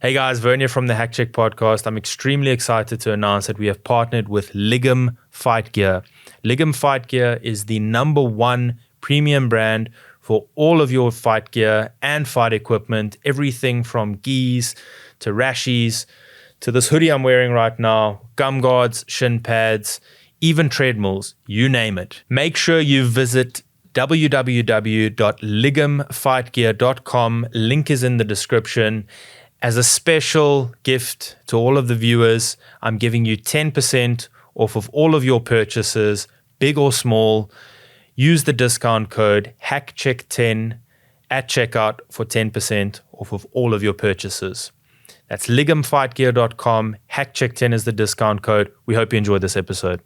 Hey guys, Vernier from the Hack Check podcast. I'm extremely excited to announce that we have partnered with Ligum Fight Gear. Ligum Fight Gear is the #1 premium brand for all of your fight gear and fight equipment. Everything from gis to rashies to this hoodie I'm wearing right now, gum guards, shin pads, even treadmills, you name it. Make sure you visit www.ligumfightgear.com. Link is in the description. As a special gift to all of the viewers, I'm giving you 10% off of all of your purchases, big or small. Use the discount code HACKCHECK10 at checkout for 10% off of all of your purchases. That's ligumfightgear.com. HACKCHECK10 is the discount code. We hope you enjoyed this episode.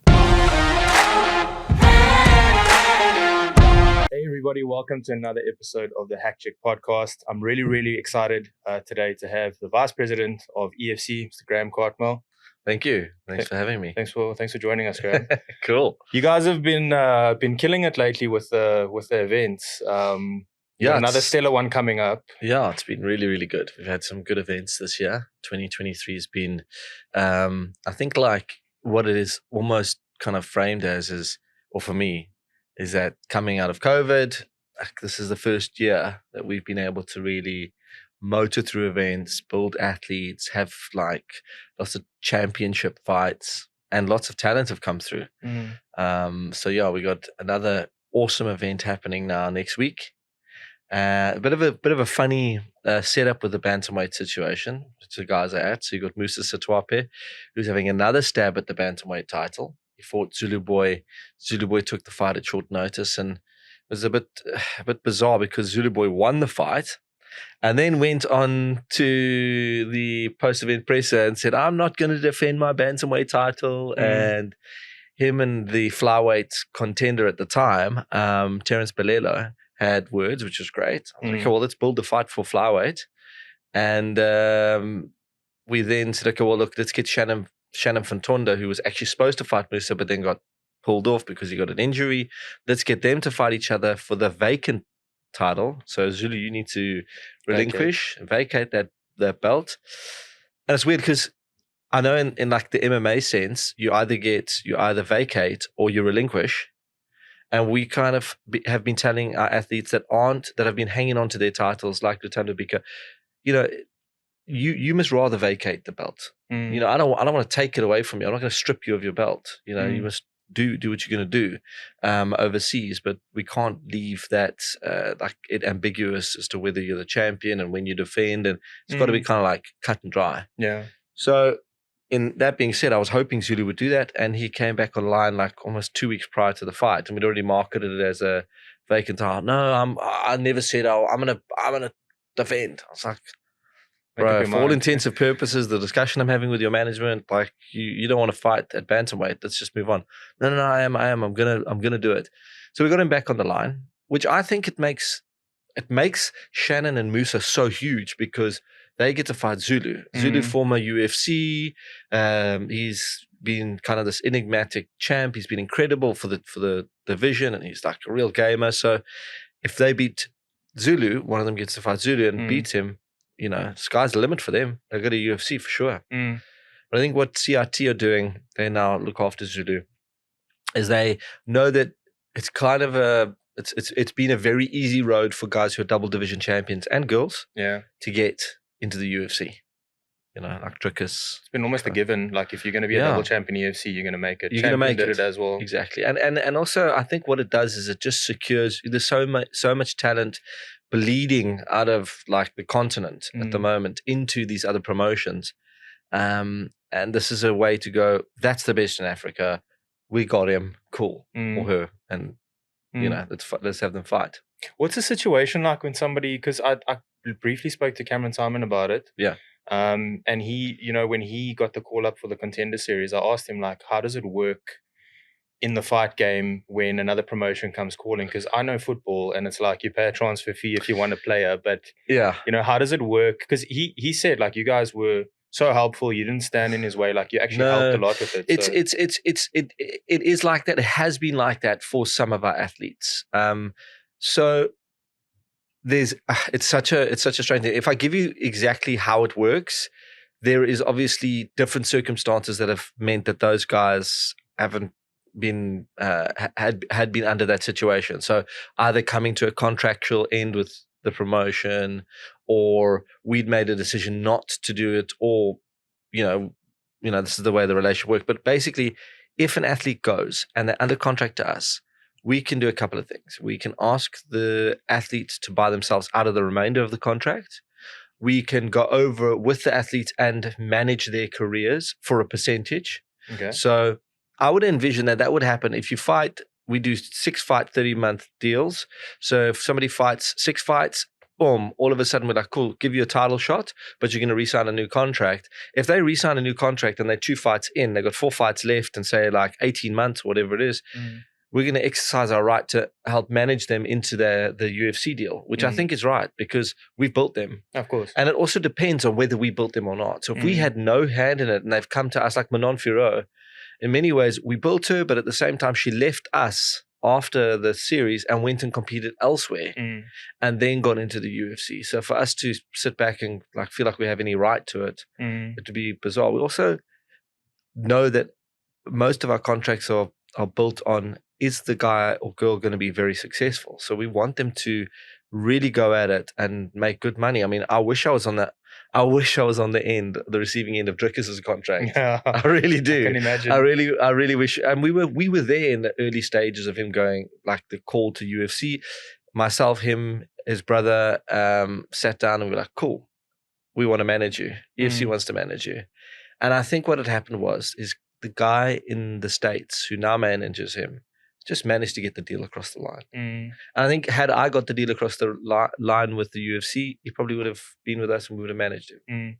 Hey everybody, welcome to another episode of the Hack Check podcast. I'm really excited today to have the Vice President of EFC, Mr. Graeme Cartmell. Thank you. Thanks for having me. Thanks for joining us, Graeme. Cool. You guys have been killing it lately with the events. Another stellar one coming up. Yeah, it's been really good. We've had some good events this year. 2023 has been, I think, like what it is almost kind of framed as is, or for me, is that coming out of COVID, this is the first year that we've been able to really motor through events, build athletes, have like lots of championship fights, and lots of talent have come through. So yeah, we got another awesome event happening now next week. A bit of a funny setup with the bantamweight situation, which the guys are at. So you got Musa Satwape, who's having another stab at the bantamweight title. He fought Zulu Boy. Zulu Boy took the fight at short notice, and it was a bit bizarre because Zulu Boy won the fight and then went on to the post-event presser and said, I'm not going to defend my bantamweight title. And him and the flyweight contender at the time, Terence Balelo, had words, which was great. I was like, okay, well, let's build the fight for flyweight. And we then said, okay, well, look, let's get Shannon Fantonda, who was actually supposed to fight Musa, but then got pulled off because he got an injury. Let's get them to fight each other for the vacant title. So Zulu, you need to vacate that belt. And it's weird because I know in like the MMA sense, you either vacate or you relinquish. And we kind of have been telling our athletes that have been hanging on to their titles, like Lutando Bika, you must rather vacate the belt. I don't want to take it away from you. I'm not going to strip you of your belt. You must do what you're going to do overseas, but we can't leave that like it ambiguous as to whether you're the champion and when you defend, and it's got to be kind of like cut and dry. Yeah. So in that being said, I was hoping Zulu would do that, and he came back online like almost 2 weeks prior to the fight, and we'd already marketed it as a vacant title. No, I never said I'm gonna defend. I was like, bro, for all intents and purposes, the discussion I'm having with your management, like you don't want to fight at bantamweight. Let's just move on. No, I am. I'm gonna do it. So we got him back on the line, which I think it makes Shannon and Musa so huge because they get to fight Zulu. Zulu, former UFC. He's been kind of this enigmatic champ. He's been incredible for the division, and he's like a real gamer. So if they beat Zulu, one of them gets to fight Zulu and beats him. Sky's the limit for them. They'll go to UFC for sure. But I think what CRT are doing, they now look after Zulu, is they know that it's kind of it's been a very easy road for guys who are double division champions and girls to get into the UFC. Like Dricus. It's been almost a given. Like if you're going to be a double champion in UFC, you're going to make it. You're going to make it as well. Exactly. And also I think what it does is it just secures, there's so much talent bleeding out of like the continent at the moment into these other promotions. And this is a way to go, that's the best in Africa. We got him, cool, or her. And, let's have them fight. What's the situation like when somebody, because I briefly spoke to Cameron Simon about it. Yeah. And he, when he got the call up for the Contender Series, I asked him, like, how does it work in the fight game when another promotion comes calling? Because I know football, and it's like you pay a transfer fee if you want a player, but how does it work? Because he said, like, you guys were so helpful. You didn't stand in his way. Like, you actually helped a lot with it. It is like that. It has been like that for some of our athletes. So it's such a strange thing. If I give you exactly how it works, there is obviously different circumstances that have meant that those guys haven't been had been under that situation. So either coming to a contractual end with the promotion, or we'd made a decision not to do it, or this is the way the relationship works. But basically, if an athlete goes and they're under contract to us, we can do a couple of things. We can ask the athlete to buy themselves out of the remainder of the contract. We can go over with the athlete and manage their careers for a percentage. Okay. So I would envision that would happen if you fight. We do 6-fight, 30-month deals. So if somebody fights 6 fights, boom, all of a sudden we're like, cool, give you a title shot, but you're going to re-sign a new contract. If they re-sign a new contract and they're 2 fights in, they've got 4 fights left and say like 18 months, whatever it is, we're going to exercise our right to help manage them into the UFC deal, which I think is right because we've built them. Of course. And it also depends on whether we built them or not. So if we had no hand in it and they've come to us like Manon Fiorot, in many ways we built her, but at the same time she left us after the series and went and competed elsewhere and then got into the UFC. So for us to sit back and like feel like we have any right to it, it would be bizarre. We also know that most of our contracts are built on, is the guy or girl going to be very successful? So we want them to really go at it and make good money. I mean, I wish I was on the receiving end of Dricus's contract. Yeah, I really do. I can imagine. I really wish. And we were there in the early stages of him going, like the call to UFC. Myself, him, his brother sat down and we were like, cool, we want to manage you. EFC wants to manage you. And I think what had happened is the guy in the States who now manages him just managed to get the deal across the line. And I think had I got the deal across the line with the UFC, he probably would have been with us and we would have managed it.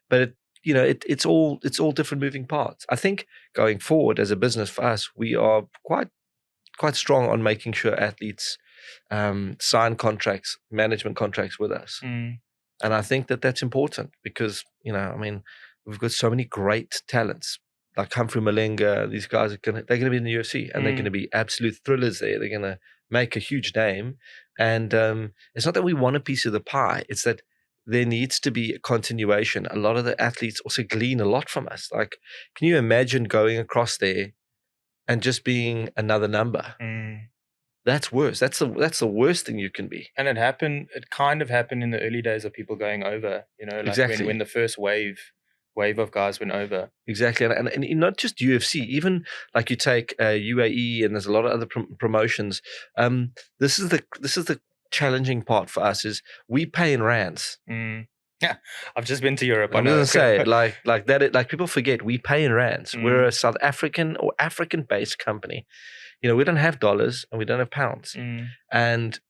But it's all different moving parts. I think going forward as a business for us, we are quite strong on making sure athletes sign contracts, management contracts with us. And I think that's important because, I mean, we've got so many great talents. Like Humphrey Malenga, these guys they're gonna be in the UFC and they're gonna be absolute thrillers there. They're gonna make a huge name. And it's not that we want a piece of the pie, it's that there needs to be a continuation. A lot of the athletes also glean a lot from us. Like, can you imagine going across there and just being another number? That's worse. That's the worst thing you can be. And it kind of happened in the early days of people going over, like exactly. when the first wave of guys went over. Exactly. And not just UFC, even like you take UAE and there's a lot of other promotions. This is the challenging part for us is we pay in rands. Yeah, I've just been to Europe. I'm going to say like that. Like people forget we pay in rands. We're a South African or African-based company. We don't have dollars and we don't have pounds. And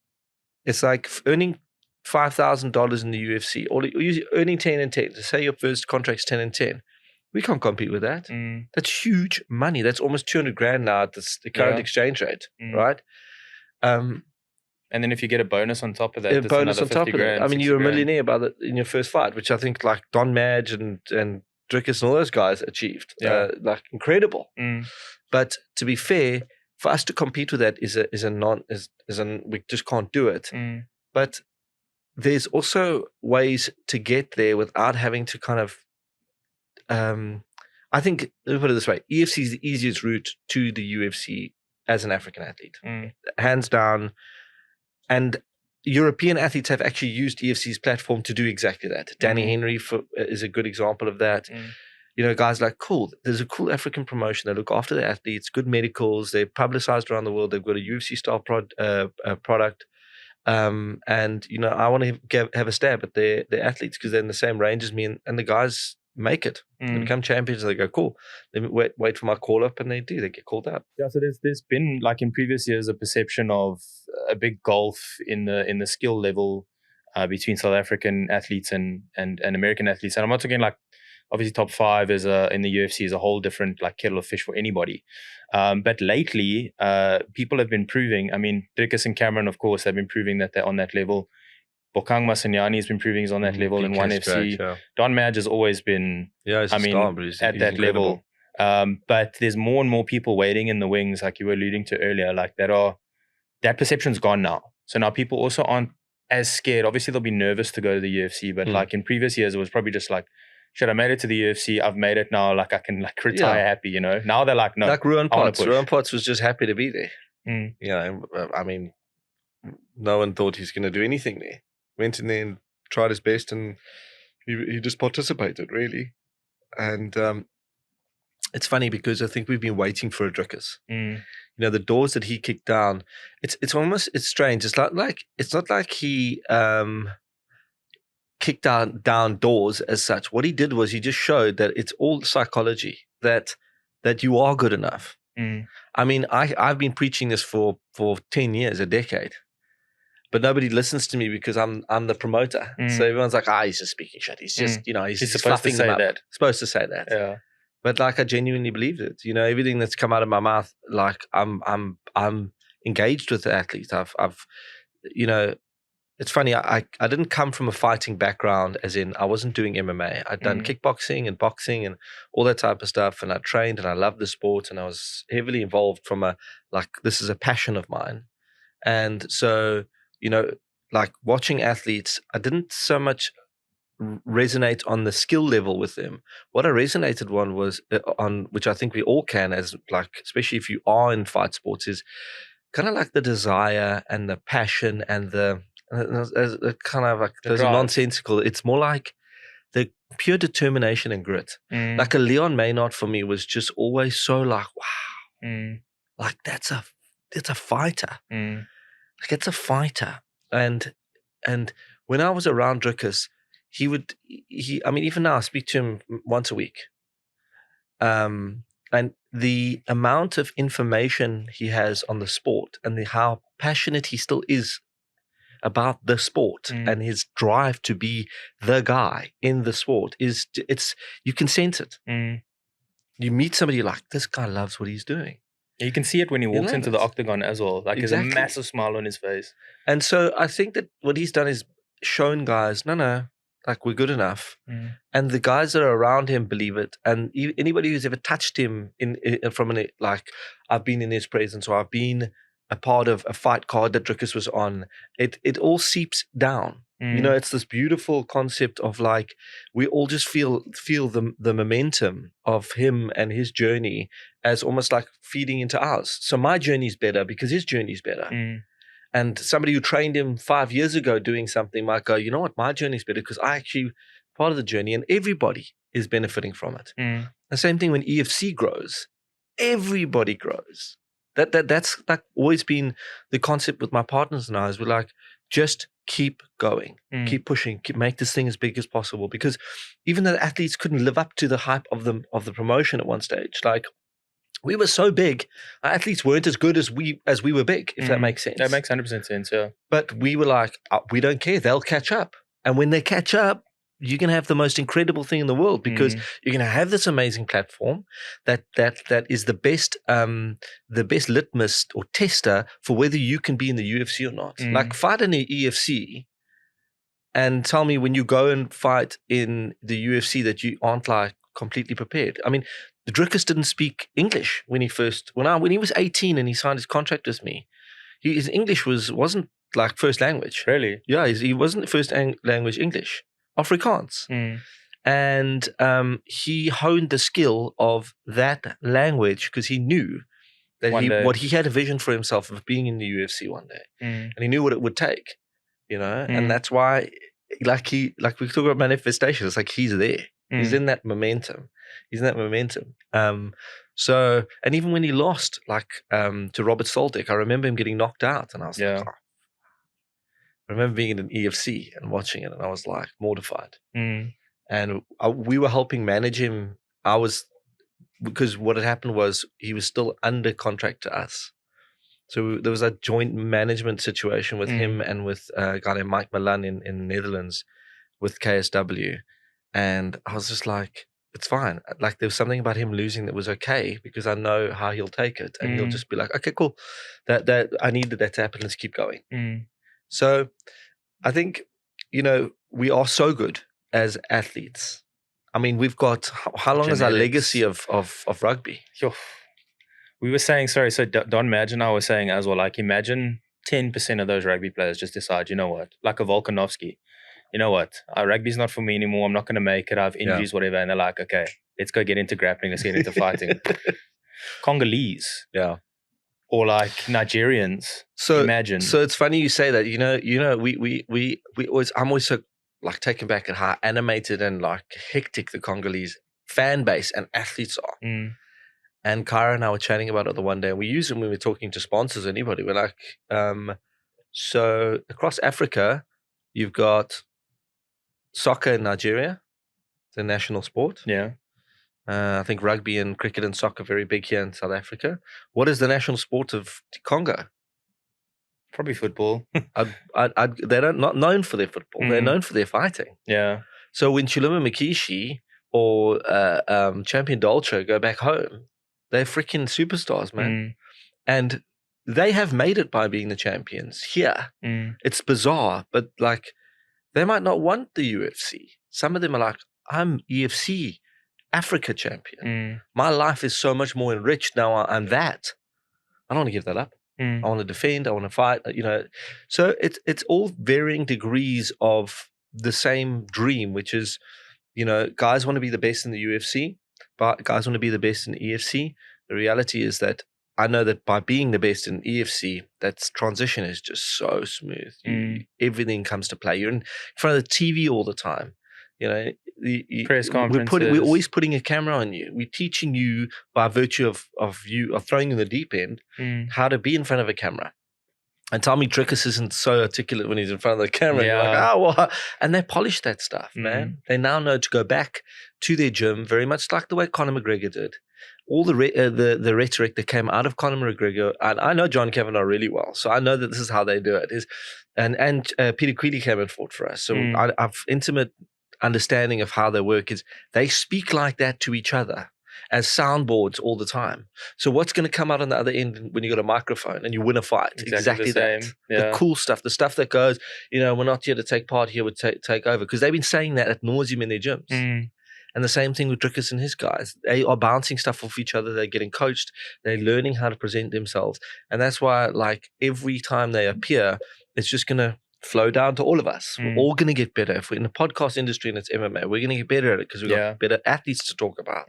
it's like earning $5,000 in the UFC, or you're earning 10 and 10. So say your first contract's 10 and 10. We can't compete with that. That's huge money. That's almost 200 grand now at the current exchange rate, right? And then if you get a bonus on top of that, a bonus on top of grand, that. I mean, you're a millionaire in your first fight, which I think like Don Madge and Dricus and all those guys achieved. Like incredible. But to be fair, for us to compete with that we just can't do it. But there's also ways to get there without having to kind of, I think, let me put it this way, EFC is the easiest route to the UFC as an African athlete, hands down. And European athletes have actually used EFC's platform to do exactly that. Danny Henry is a good example of that. Guys like, cool, there's a cool African promotion. They look after the athletes, good medicals. They're publicized around the world. They've got a UFC-style product. And I want to have a stab at their athletes because they're in the same range as me, and the guys make it. They become champions. They go, cool. Let me wait for my call up, and they do. They get called out. Yeah. So there's been, like in previous years, a perception of a big gulf in the skill level between South African athletes and American athletes. And I'm not talking like, obviously top 5 in the UFC is a whole different like kettle of fish for anybody. But lately, people have been proving, I mean, Dricus and Cameron, of course, have been proving that they're on that level. Bokang Masanyani has been proving he's on that level in 1FC. Yeah. Don Madge has always been, at that level. But there's more and more people waiting in the wings, like you were alluding to earlier, like that perception's gone now. So now people also aren't as scared. Obviously, they'll be nervous to go to the UFC, but like in previous years, it was probably just like, shit, I made it to the UFC. I've made it now. Like I can like retire happy, you know. Now they're like, no, like Ruan I wanna Potts. push. Ruan Potts was just happy to be there. Mm. You know, I mean, no one thought he's going to do anything there. Went in there and tried his best, and he just participated really. And it's funny because I think we've been waiting for a Dricus. Mm. You know, the doors that he kicked down. It's strange. It's like it's not like he kicked down doors as such. What he did was he just showed that it's all psychology, that you are good enough. Mm. I mean, I've been preaching this for 10 years, a decade, but nobody listens to me because I'm the promoter. So everyone's like, he's just speaking shit. He's just, you know, he's supposed to say that. Supposed to say that. Yeah. But like, I genuinely believed it. You know, everything that's come out of my mouth, like I'm engaged with the athletes. I've, you know, it's funny. I didn't come from a fighting background, as in I wasn't doing MMA. I'd done kickboxing and boxing and all that type of stuff. And I trained and I loved the sport, and I was heavily involved from this is a passion of mine. And so, you know, like watching athletes, I didn't so much resonate on the skill level with them. What I resonated on, which I think we all can, as like, especially if you are in fight sports, is kind of like the desire and the passion and the kind of like those are nonsensical. It's more like the pure determination and grit. Like a Leon Maynard for me was just always so like, wow, like that's a fighter. Like it's a fighter. And when I was around Dricus, I mean, even now I speak to him once a week. And the amount of information he has on the sport and how passionate he still is about the sport and his drive to be the guy in the sport you can sense it. You meet somebody like, this guy loves what he's doing. You can see it when he walks into the octagon as well. Like there's a massive smile on his face. And so I think that what he's done is shown guys, no, like we're good enough. And the guys that are around him believe it. And anybody who's ever touched him like I've been in his presence, or I've been a part of a fight card that Dricus was on, it all seeps down. You know, it's this beautiful concept of like, we all just feel the momentum of him and his journey as almost like feeding into ours. So my journey's better because his journey's better. And somebody who trained him 5 years ago doing something might go, you know what, my journey's better because I actually part of the journey, and everybody is benefiting from it. The same thing when EFC grows, everybody grows. That's like always been the concept with my partners and I, is we're like, just keep going, keep pushing, make this thing as big as possible. Because even though the athletes couldn't live up to the hype of the promotion at one stage, like we were so big, our athletes weren't as good as we were big, if that makes sense. That makes 100% sense, yeah. But we were like, we don't care, they'll catch up. And when they catch up, you're going to have the most incredible thing in the world, because you're going to have this amazing platform that is the best litmus or tester for whether you can be in the UFC or not. Like, fight in the EFC and tell me when you go and fight in the UFC that you aren't like completely prepared. I mean, the Dricus didn't speak English when he was 18 and he signed his contract with me. His English wasn't like first language. Really? Yeah, he wasn't first language English. Afrikaans. And he honed the skill of that language because he knew that he had a vision for himself of being in the UFC one day. And he knew what it would take, you know? And that's why, like we talk about manifestation, it's like he's there. He's in that momentum. So, and even when he lost, like to Robert Soltek, I remember him getting knocked out, and I was like, I remember being in an EFC and watching it, and I was like mortified. And we were helping manage him. Because what had happened was he was still under contract to us. So there was a joint management situation with him and with a guy named Mike Milan in the Netherlands with KSW. And I was just like, it's fine. Like, there was something about him losing that was okay, because I know how he'll take it. And he'll just be like, okay, cool. That I needed that to happen. Let's keep going. So I think, you know, we are so good as athletes. I mean, we've got, how long is our legacy of rugby? We were saying, so Don Madge and I were saying as well, like, imagine 10% of those rugby players just decide, you know what, like a Volkanovski, you know what, rugby's not for me anymore. I'm not going to make it. I have injuries, whatever. And they're like, okay, let's go get into grappling. Let's get into fighting. Congolese. Yeah. Or like Nigerians. So imagine. So it's funny you say that. I'm always so like taken back at how animated and like hectic the Congolese fan base and athletes are. And Kyra and I were chatting about it the one day, and we use them when we're talking to sponsors or anybody. We're like, so across Africa, you've got soccer in Nigeria, the national sport. Yeah. I think rugby and cricket and soccer are very big here in South Africa. What is the national sport of Congo? Probably football. They're not known for their football. They're known for their fighting. Yeah. So when Chiluma Mikishi or Champion Dolce go back home, they're freaking superstars, man. And they have made it by being the champions here. It's bizarre, but like they might not want the UFC. Some of them are like, I'm EFC Africa champion. My life is so much more enriched now. I'm that. I don't want to give that up. I want to defend. I want to fight. So it's all varying degrees of the same dream, which is, guys want to be the best in the UFC, but guys want to be the best in the EFC. The reality is that I know that by being the best in EFC, that transition is just so smooth. Everything comes to play. You're in front of the TV all the time. Press conferences. We're always putting a camera on you. We're teaching you by virtue of throwing you in the deep end how to be in front of a camera. And tell me Dricus isn't so articulate when he's in front of the camera. Yeah. You're like, and they polish that stuff, man. They now know to go back to their gym, very much like the way Conor McGregor did. All the rhetoric that came out of Conor McGregor, and I know John Kavanagh really well, so I know that this is how they do it. And Peter Queally came and fought for us, so I've intimate understanding of how they work. Is they speak like that to each other as soundboards all the time. So what's going to come out on the other end when you got a microphone and you win a fight? Exactly that. Yeah. The cool stuff, the stuff that goes, we're not here to take part here, we take over. Because they've been saying that ad nauseum in their gyms. And the same thing with Dricus and his guys. They are bouncing stuff off each other. They're getting coached. They're learning how to present themselves. And that's why, like, every time they appear, it's just going to flow down to all of us. We're all going to get better. If we're in the podcast industry and it's MMA, we're going to get better at it because we've got better athletes to talk about.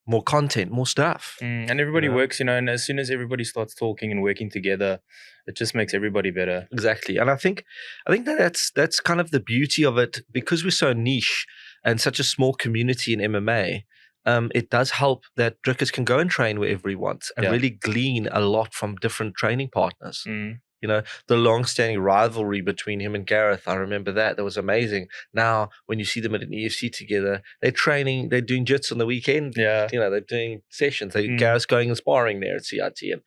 More content, more stuff. And everybody works, and as soon as everybody starts talking and working together, it just makes everybody better. Exactly. And I think that's kind of the beauty of it, because we're so niche and such a small community in MMA. It does help that Dricus can go and train wherever he wants and really glean a lot from different training partners. The long-standing rivalry between him and Gareth, I remember that. That was amazing. Now, when you see them at an EFC together, they're training, they're doing jits on the weekend. Yeah. They're doing sessions. Gareth's going and sparring there at CIT. And,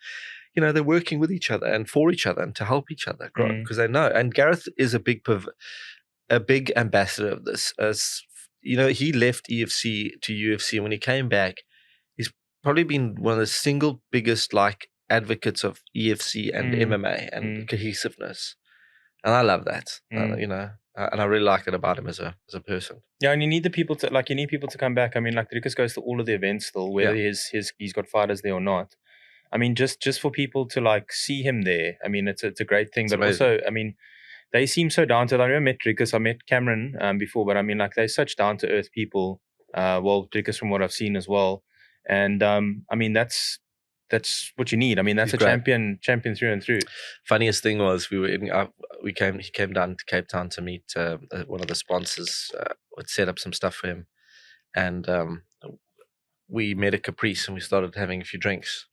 they're working with each other and for each other and to help each other grow because they know. And Gareth is a big ambassador of this. As he left EFC to UFC, and when he came back, he's probably been one of the single biggest, advocates of EFC and MMA and cohesiveness, and I love that. And I really like that about him as a person. Yeah, and you need the people to come back. I mean, Dricus goes to all of the events still, whether he's got fighters there or not. I mean, just for people to see him there. I mean, it's a great thing. It's but amazing. Also, I mean, they seem so down to earth. I never met Dricus. I met Cameron before, but I mean, they're such down to earth people. Dricus from what I've seen as well, and I mean that's what you need. I mean, that's He's a champion through and through. Funniest thing was he came down to Cape Town to meet one of the sponsors. Would set up some stuff for him, and we met at Caprice and we started having a few drinks.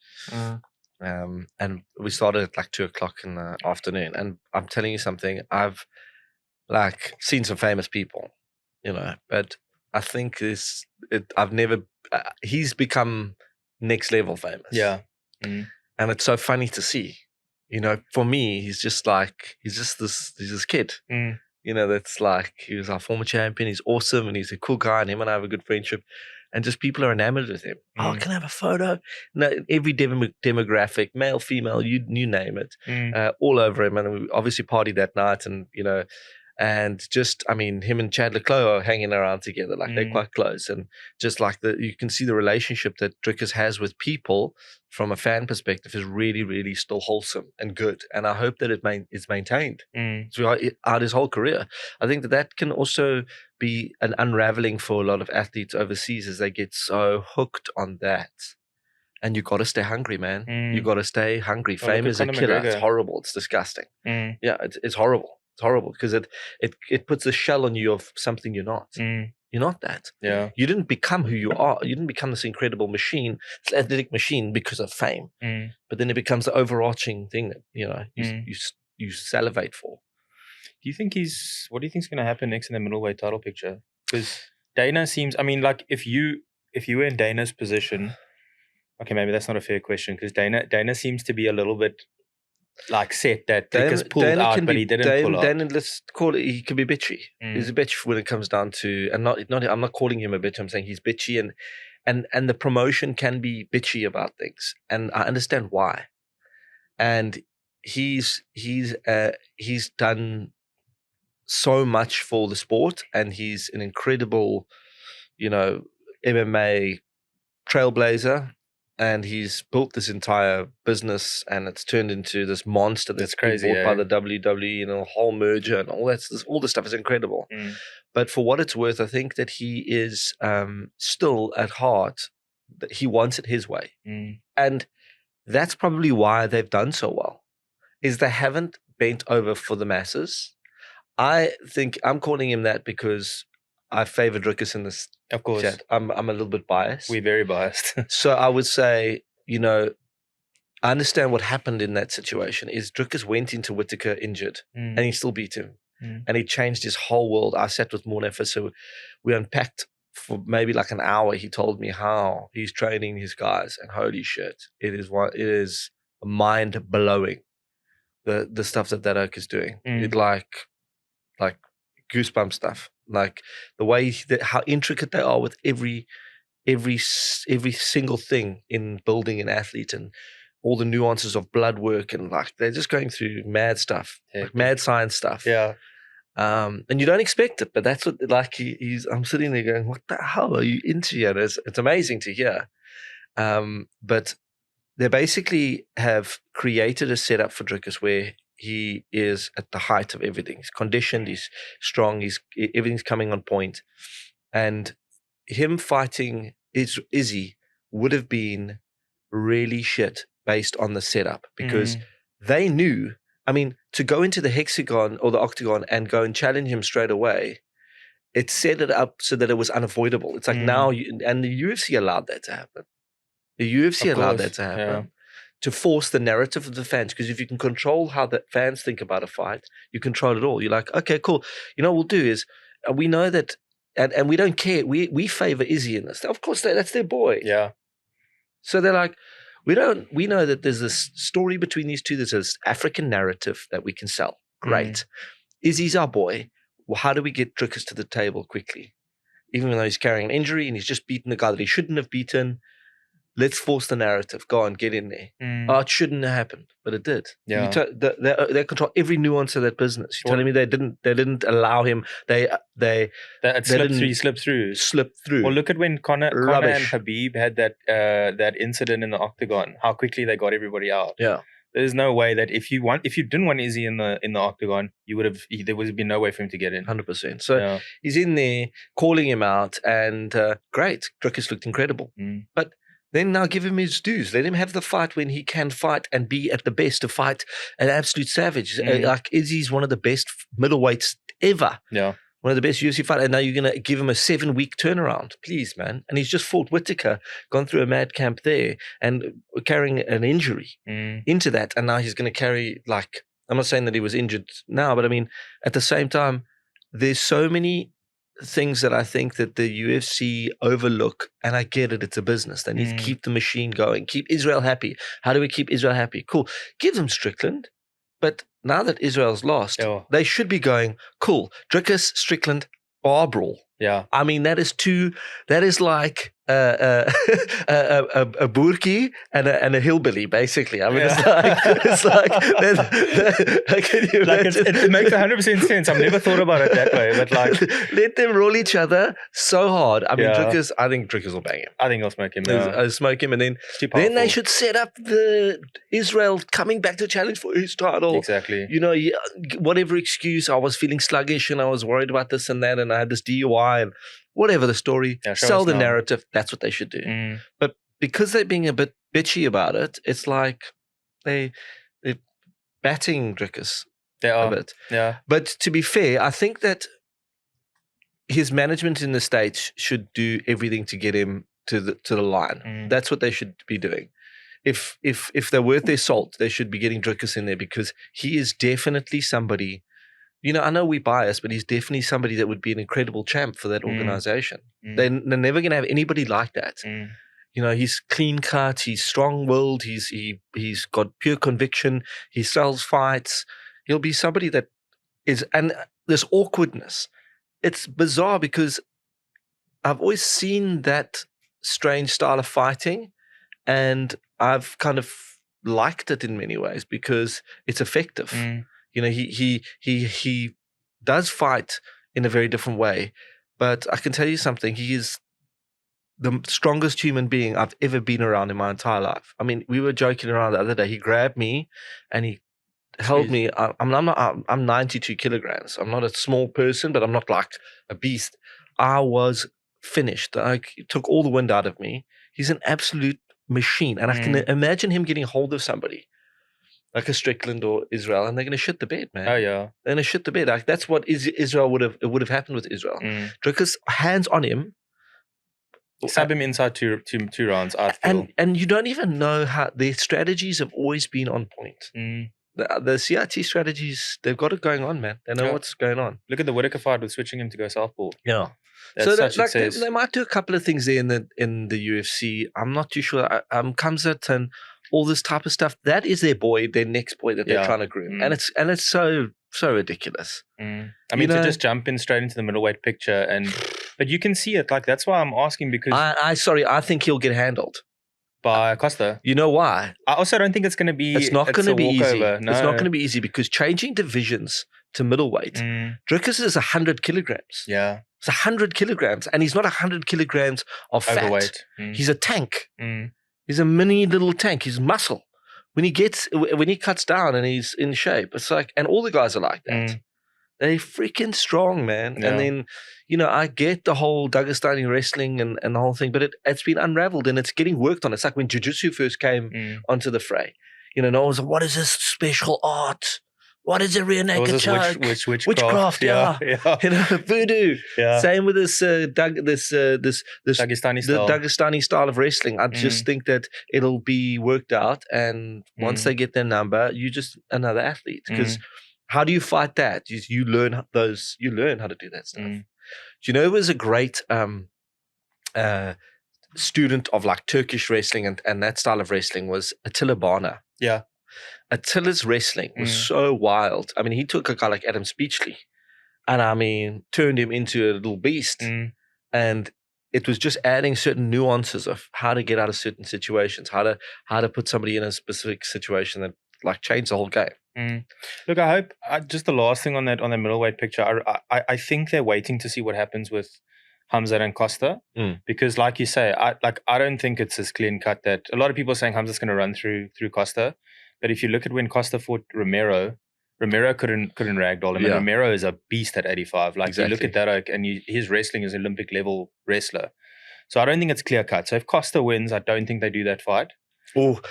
And we started at 2:00 in the afternoon. And I'm telling you something, I've seen some famous people, but I think he's become next level famous. Yeah. And it's so funny to see, for me, he's just this kid, that's he was our former champion. He's awesome and he's a cool guy, and him and I have a good friendship, and just people are enamored with him. Oh, can I have a photo? No, every demographic, male, female, you name it, all over him. And we obviously partied that night, and, And just, I mean, him and Chad Leclerc are hanging around together, like they're quite close. And just like you can see the relationship that Dricus has with people from a fan perspective is really, really still wholesome and good. And I hope that it's maintained throughout his whole career. I think that can also be an unraveling for a lot of athletes overseas as they get so hooked on that. And you got to stay hungry, man. You got to stay hungry. Fame is a killer. It's horrible. It's disgusting. Yeah, it's horrible. It's horrible because it puts a shell on you of something you're not. You're not that. Yeah. You didn't become who you are. You didn't become this incredible machine, this athletic machine because of fame. But then it becomes the overarching thing that, you salivate for. Do you think what do you think is going to happen next in the middleweight title picture? Because Dana seems, I mean, like if you were in Dana's position, okay, maybe that's not a fair question because Dana seems to be a little bit like set that Dricus pulled out, but he didn't pull out. Dana, let's call it, he can be bitchy. He's a bitch when it comes down to, and I'm not calling him a bitch, I'm saying he's bitchy, and the promotion can be bitchy about things. And I understand why. And he's done so much for the sport, and he's an incredible, MMA trailblazer. And he's built this entire business, and it's turned into this monster that's crazy, bought by the WWE, and a whole merger and all that. All this stuff is incredible. But for what it's worth, I think that he is still at heart that he wants it his way, and that's probably why they've done so well. Is they haven't bent over for the masses. I think I'm calling him that because I favor Dricus in this. Of course. Chat. I'm a little bit biased. We're very biased. So I would say, I understand what happened in that situation is Dricus went into Whittaker injured and he still beat him. And he changed his whole world. I sat with Mornefer, so we unpacked for maybe like an hour. He told me how he's training his guys, and holy shit, it is mind blowing. The stuff that oak is doing. It like goosebump stuff. Like the way how intricate they are with every single thing in building an athlete, and all the nuances of blood work, and like they're just going through mad stuff, like mad science stuff. Yeah. And you don't expect it, but that's what I'm sitting there going, what the hell are you into here? It's amazing to hear. But they basically have created a setup for Dricus where he is at the height of everything. He's conditioned, he's strong, everything's coming on point. And him fighting Izzy would have been really shit based on the setup, because they knew, I mean, to go into the hexagon or the octagon and go and challenge him straight away, it set it up so that it was unavoidable. It's like now, and the UFC allowed that to happen. The UFC allowed that to happen. Yeah. To force the narrative of the fans, because if you can control how the fans think about a fight, you control it all. You're like, okay, cool. What we'll do is, we know that, and we don't care. We favor Izzy in this. Of course, that's their boy. Yeah. So they're like, we know that there's this story between these two. There's this African narrative that we can sell. Great. Izzy's our boy. Well, how do we get Dricus to the table quickly? Even though he's carrying an injury and he's just beaten the guy that he shouldn't have beaten. Let's force the narrative. Go on, get in there. Oh, it shouldn't have happened, but it did. Yeah. They control every nuance of that business. You're telling me they didn't allow him. He slipped through. Well, look at when Conor and Khabib had that incident in the octagon. How quickly they got everybody out. Yeah. There's no way that if you didn't want Izzy in the octagon, there would have been no way for him to get in. 100%. So he's in there calling him out, and great. Dricus looked incredible, but. Then now give him his dues. Let him have the fight when he can fight and be at the best to fight an absolute savage. Like Izzy's one of the best middleweights ever. Yeah. One of the best UFC fighters. And now you're going to give him a 7-week turnaround. Please, man. And he's just fought Whittaker, gone through a mad camp there, and carrying an injury into that. And now he's going to carry, like, I'm not saying that he was injured now, but I mean, at the same time, there's so many things that I think that the UFC overlook, and I get it, it's a business. They need to keep the machine going, keep Israel happy. How do we keep Israel happy? Cool. Give them Strickland, but now that Israel's lost, they should be going, cool, Dricus, Strickland, bar brawl. Yeah. I mean, that is like a burki and a hillbilly, basically. I mean, it's like can you Like imagine? it makes 100% sense. I've never thought about it that way, but like, let them roll each other so hard. I mean, Yeah. I think Dricus will bang him. I think I'll smoke him. Smoke him, and then It's too they powerful. should set up the Israel coming back to challenge for his title. Exactly. You know, whatever excuse, I was feeling sluggish and I was worried about this and that, and I had this DUI and whatever the story. Yeah, show sell us the now. narrative. That's what they should do. Mm. But because they're being a bit bitchy about it, it's like they're batting Dricus They a are. bit. Yeah. But to be fair, I think that his management in the States should do everything to get him to the line. Mm. That's what they should be doing. If they're worth their salt, they should be getting Dricus in there because he is definitely somebody. You know, I know we're biased, but he's definitely somebody that would be an incredible champ for that organization. They're never going to have anybody like that. You know, he's clean cut, he's strong-willed, he's got pure conviction, he sells fights. He'll be somebody that is, and this awkwardness. It's bizarre because I've always seen that strange style of fighting, and I've kind of liked it in many ways because it's effective. You know, he does fight in a very different way, but I can tell you something. He is the strongest human being I've ever been around in my entire life. I mean, we were joking around the other day. He grabbed me and he held me. I'm 92 kilograms. I'm not a small person, but I'm not like a beast. I was finished. I took all the wind out of me. He's an absolute machine, and I can imagine him getting hold of somebody like a Strickland or Israel, and they're going to shit the bed, man. Oh yeah, they're going to shit the bed. Like that's what Israel would have happened with Israel. Dricus, hands on him, stab him inside two rounds. I feel. And you don't even know how their strategies have always been on point. The CIT strategies, they've got it going on, man. They know what's going on. Look at the Whitaker fight with switching him to go southpaw. Yeah. That's so they might do a couple of things there in the UFC. I'm not too sure. Kamzat and all this type of stuff. That is their boy, their next boy that they're trying to groom, and it's so ridiculous. I mean, to just jump in straight into the middleweight picture, but you can see it. Like that's why I'm asking because I think he'll get handled by Costa. You know why? I also don't think it's going to be. It's not going to be easy. No. It's not going to be easy because changing divisions to middleweight, Dricus is 100 kilograms. Yeah. It's 100 kilograms, and he's not 100 kilograms of fat. Overweight. He's a tank. He's a mini little tank. He's muscle. When he cuts down and he's in shape, it's like, and all the guys are like that. They're freaking strong, man. Yeah. And then, you know, I get the whole Dagestani wrestling and the whole thing, but it's been unraveled and it's getting worked on. It's like when jiu-jitsu first came onto the fray. You know, no one was like, what is this special art? What is a rear naked choke? Witchcraft, yeah. You know, voodoo. Yeah. Same with this Dagestani style of wrestling. I just think that it'll be worked out, and once they get their number, you just another athlete. Because how do you fight that? You learn how to do that stuff. Do you know, it was a great student of like Turkish wrestling and that style of wrestling was Attila Bana. Yeah. Attila's wrestling was so wild. I mean, he took a guy like Adam Speechley and I mean, turned him into a little beast. And it was just adding certain nuances of how to get out of certain situations, how to put somebody in a specific situation that like changed the whole game. Look, I hope just the last thing on that middleweight picture. I think they're waiting to see what happens with Hamzat and Costa because, like you say, I don't think it's as clean cut that a lot of people are saying Hamzat's going to run through Costa. But if you look at when Costa fought Romero couldn't ragdoll him. And Romero is a beast at 85. Like you look at that, and his wrestling is Olympic level wrestler. So I don't think it's clear cut. So if Costa wins, I don't think they do that fight. Oh,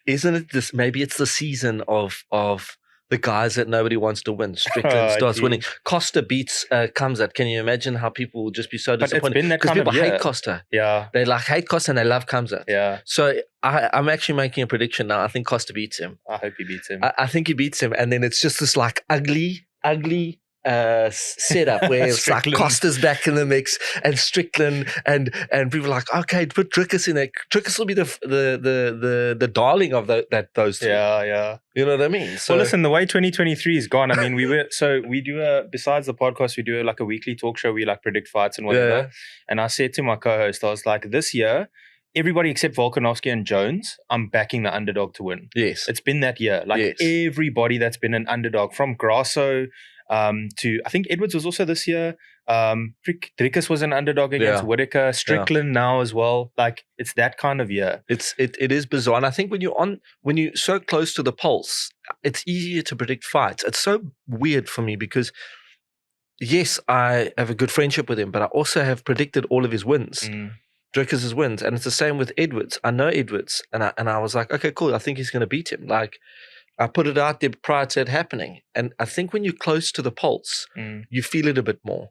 isn't it this? Maybe it's the season of the guys that nobody wants to win. Strickland starts winning. Costa beats Kamzat. Can you imagine how people will just be so disappointed? Because people hate Costa. Yeah. They hate Costa and they love Kamzat. Yeah. So I'm actually making a prediction now. I think Costa beats him. I hope he beats him. I think he beats him. And then it's just this like ugly setup where it's like Strickland. Costa's back in the mix and Strickland and people are like, okay, put Dricus in there. Dricus will be the darling of those two. Yeah. You know what I mean? So, Well, listen, the way 2023 is gone. I mean, we do besides the podcast, we do like a weekly talk show. We like predict fights and whatever. Yeah. And I said to my co-host, I was like, this year, everybody except Volkanovski and Jones, I'm backing the underdog to win. Yes. It's been that year. Like everybody that's been an underdog, from Grasso to, I think Edwards was also this year. Dricus was an underdog against Whitaker. Strickland now as well. Like, it's that kind of year. It is bizarre. And I think when you're so close to the pulse, it's easier to predict fights. It's so weird for me because, yes, I have a good friendship with him, but I also have predicted all of his wins. Dricus' wins. And it's the same with Edwards. I know Edwards. And I was like, okay, cool. I think he's going to beat him. Like, I put it out there prior to it happening. And I think when you're close to the pulse, you feel it a bit more.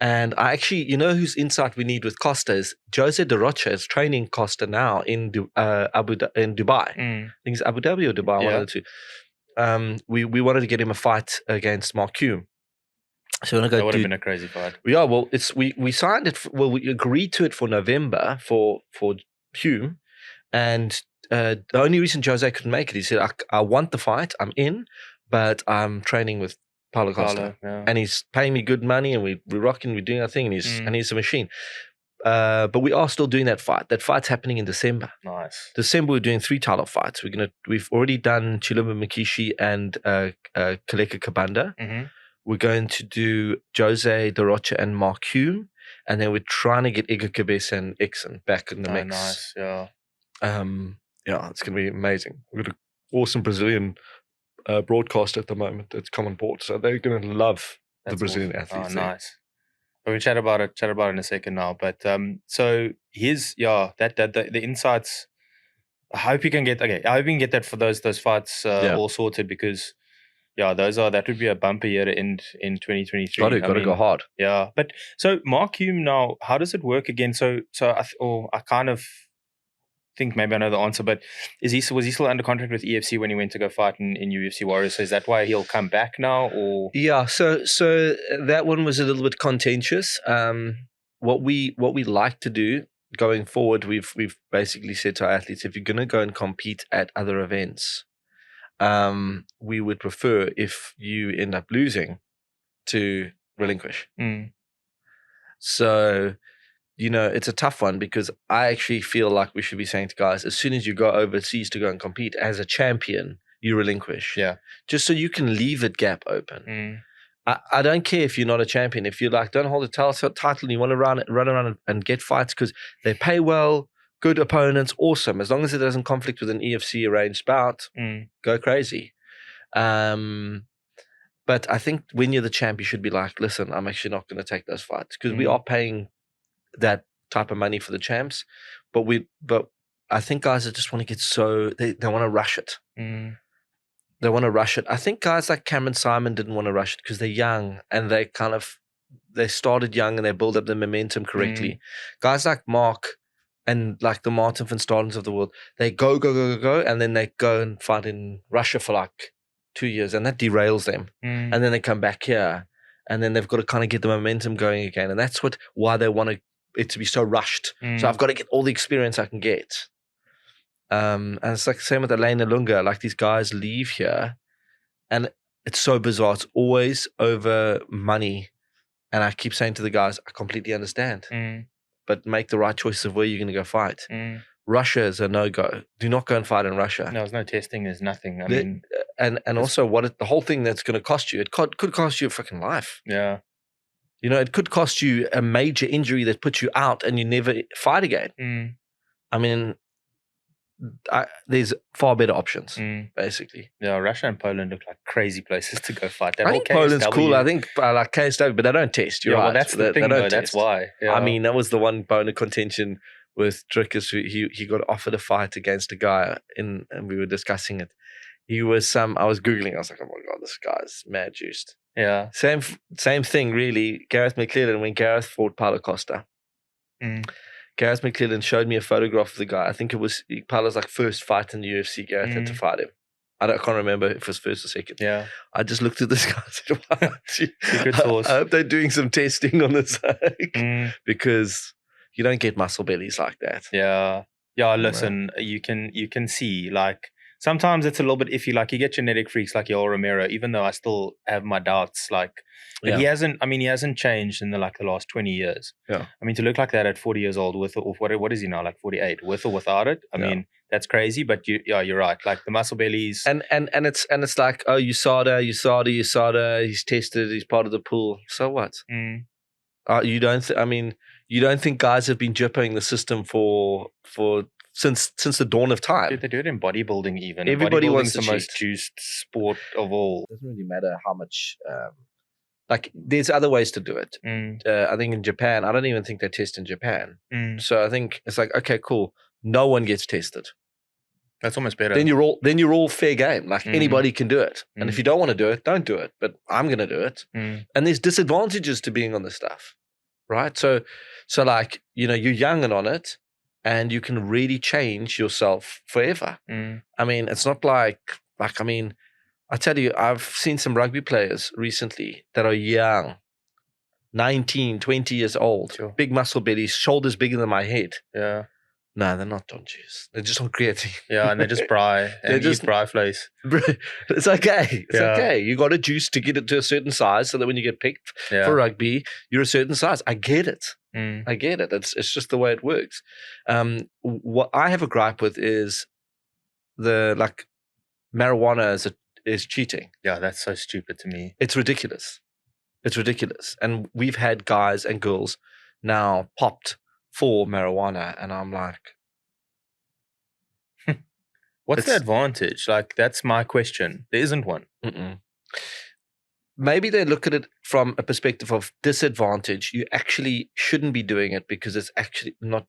And I actually, you know whose insight we need with Costa is Jose De Rocha is training Costa now in Dubai. I think it's Abu Dhabi or Dubai, one of the two. We wanted to get him a fight against Mark Hume. So that would have been a crazy fight. Yeah, well, we signed it. We agreed to it for November for Hume, and the only reason Jose couldn't make it, he said, I want the fight, I'm in, but I'm training with Paulo Costa, and he's paying me good money, and we're rocking, we're doing our thing, and he's a machine. But we are still doing that fight. That fight's happening in December. Nice. December, we're doing 3 title fights. We've already done Chilumba Mikishi and Kaleka Kabanda. We're going to do Jose De Rocha and Mark Hume, and then we're trying to get Igor Cabeza and Exxon back in the mix. Nice, yeah. Yeah, it's going to be amazing. We've got an awesome Brazilian broadcaster at the moment that's come on board, so they're going to love the Brazilian athletes. Oh, nice. We'll chat about it in a second now. But so here's the insights. I hope you can get that for those fights all sorted, because that would be a bumper year to end in 2023. Got to go hard. Yeah, but so Mark Hume now, how does it work again? So I kind of think maybe I know the answer, but was he still under contract with EFC when he went to go fight in UFC Warriors? So is that why he'll come back now? Or so that one was a little bit contentious. What we like to do going forward, we've basically said to our athletes, if you're going to go and compete at other events, we would prefer, if you end up losing, to relinquish. So, it's a tough one, because I actually feel like we should be saying to guys, as soon as you go overseas to go and compete as a champion, you relinquish. Yeah. Just so you can leave that gap open. I don't care if you're not a champion. If you don't hold a title and you want to run around and get fights because they pay well, good opponents, awesome. As long as it doesn't conflict with an EFC arranged bout, go crazy. But I think when you're the champ, you should be like, listen, I'm actually not going to take those fights, because we are paying that type of money for the champs. But I think guys that just want to get they want to rush it. They want to rush it. I think guys like Cameron Simon didn't want to rush it because they're young and they started young and they build up the momentum correctly. Guys like Mark and like the Martin van Stadens of the world, they go, and then they go and fight in Russia for like 2 years, and that derails them. And then they come back here, and then they've got to kind of get the momentum going again. And that's why they want it to be so rushed. So I've got to get all the experience I can get. And it's like the same with Elena Lunga. Like, these guys leave here, and it's so bizarre. It's always over money. And I keep saying to the guys, I completely understand. But make the right choices of where you're going to go fight. Russia is a no-go. Do not go and fight in Russia. No, there's no testing. There's nothing. I mean, and also the whole thing that's going to cost you, it could cost you a freaking life. Yeah. It could cost you a major injury that puts you out and you never fight again. I mean, there's far better options, basically. Yeah, Russia and Poland look like crazy places to go fight. I think Poland's cool. I think like KSW, but they don't test. You're right. Well, that's the thing, though. That's why. Yeah. I mean, that was the one bone of contention with Dricus. He got offered a fight against a guy, and we were discussing it. He was I was Googling. I was like, oh my God, this guy's mad juiced. Yeah. Same thing, really. Gareth McClellan, when Gareth fought Paulo Costa. Gareth McClellan showed me a photograph of the guy. I think it was Paulo's like first fight in the UFC. Gareth had to fight him. can't remember if it was first or second. Yeah. I just looked at this guy and said, wow, Secret sauce. I hope they're doing some testing on the side because you don't get muscle bellies like that. Yeah. Yeah, listen, you can see, like, sometimes it's a little bit iffy. Like, you get genetic freaks like Yoel Romero, even though I still have my doubts. Like, but he hasn't changed in the last 20 years. Yeah. I mean, to look like that at 40 years old with, or what is he now, like 48, with or without it? I mean, that's crazy, but you're right. Like, the muscle bellies. And it's like, oh, USADA, he's tested, he's part of the pool. So what? You don't think guys have been jipping the system for since the dawn of time? Dude, they do it in bodybuilding even. Everybody wants the most juiced sport of all. It doesn't really matter how much. There's other ways to do it. I think in Japan, I don't even think they test in Japan. So I think it's like, okay, cool. No one gets tested. That's almost better. Then you're all fair game. Like anybody can do it. And if you don't want to do it, don't do it. But I'm going to do it. And there's disadvantages to being on this stuff, right? So like, you're young and on it, and you can really change yourself forever. I mean, it's not like I mean, I tell you, I've seen some rugby players recently that are young, 19, 20 years old, big muscle bellies, shoulders bigger than my head. Yeah. No, they're not on juice. They're just on creatine. Yeah, and they just bry and eat bry flakes. It's okay. It's okay. You got a juice to get it to a certain size so that when you get picked for rugby, you're a certain size. I get it. I get it. It's just the way it works. What I have a gripe with is marijuana is cheating. Yeah, that's so stupid to me. It's ridiculous. And we've had guys and girls now popped for marijuana, and I'm like, what's the advantage? Like, that's my question. There isn't one. Maybe they look at it from a perspective of disadvantage. You actually shouldn't be doing it because it's actually not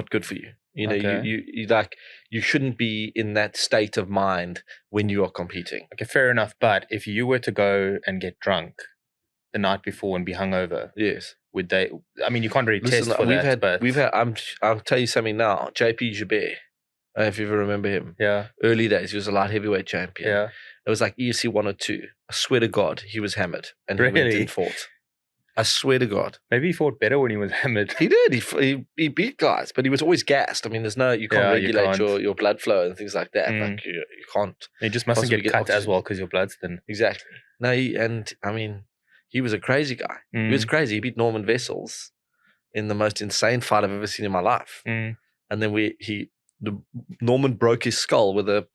good for you. You shouldn't be in that state of mind when you are competing. Okay, fair enough. But if you were to go and get drunk the night before and be hungover, yes, would they? I mean, you can't really test for that. We've had. I'll tell you something now. JP Joubert, I don't know if you ever remember him. Yeah. Early days, he was a light heavyweight champion. Yeah. It was like EFC 102. I swear to God, he was hammered and really? He went and fought. I swear to God. Maybe he fought better when he was hammered. He did. He beat guys, but he was always gassed. I mean, you can't regulate your blood flow and things like that. Like you can't. You just mustn't get cut as well because your blood's thin. Exactly. No, he was a crazy guy. He was crazy. He beat Norman Vessels in the most insane fight I've ever seen in my life. And then Norman broke his skull with a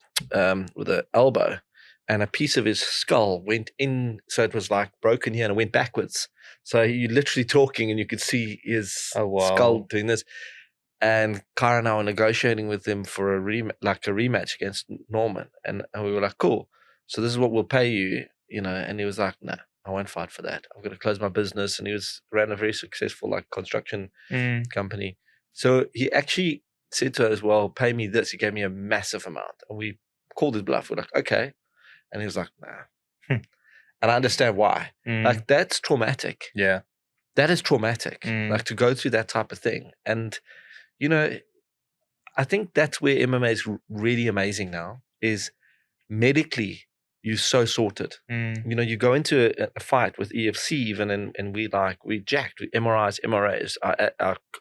elbow, and a piece of his skull went in, so it was like broken here and it went backwards. So you're literally talking and you could see his skull doing this. And Kyra and I were negotiating with him for a rematch against Norman, and we were like, cool. So this is what we'll pay you, And he was like, no, I won't fight for that. I'm going to close my business. And he ran a very successful construction company. So he actually said to us, well, pay me this. He gave me a massive amount, and we called his bluff. We're like, okay. And he was like, nah. And I understand why. Like, that's traumatic. Yeah. That is traumatic. Like, to go through that type of thing. And, I think that's where MMA is really amazing now, is medically you're so sorted. You go into a fight with EFC even, and we jacked with MRAs.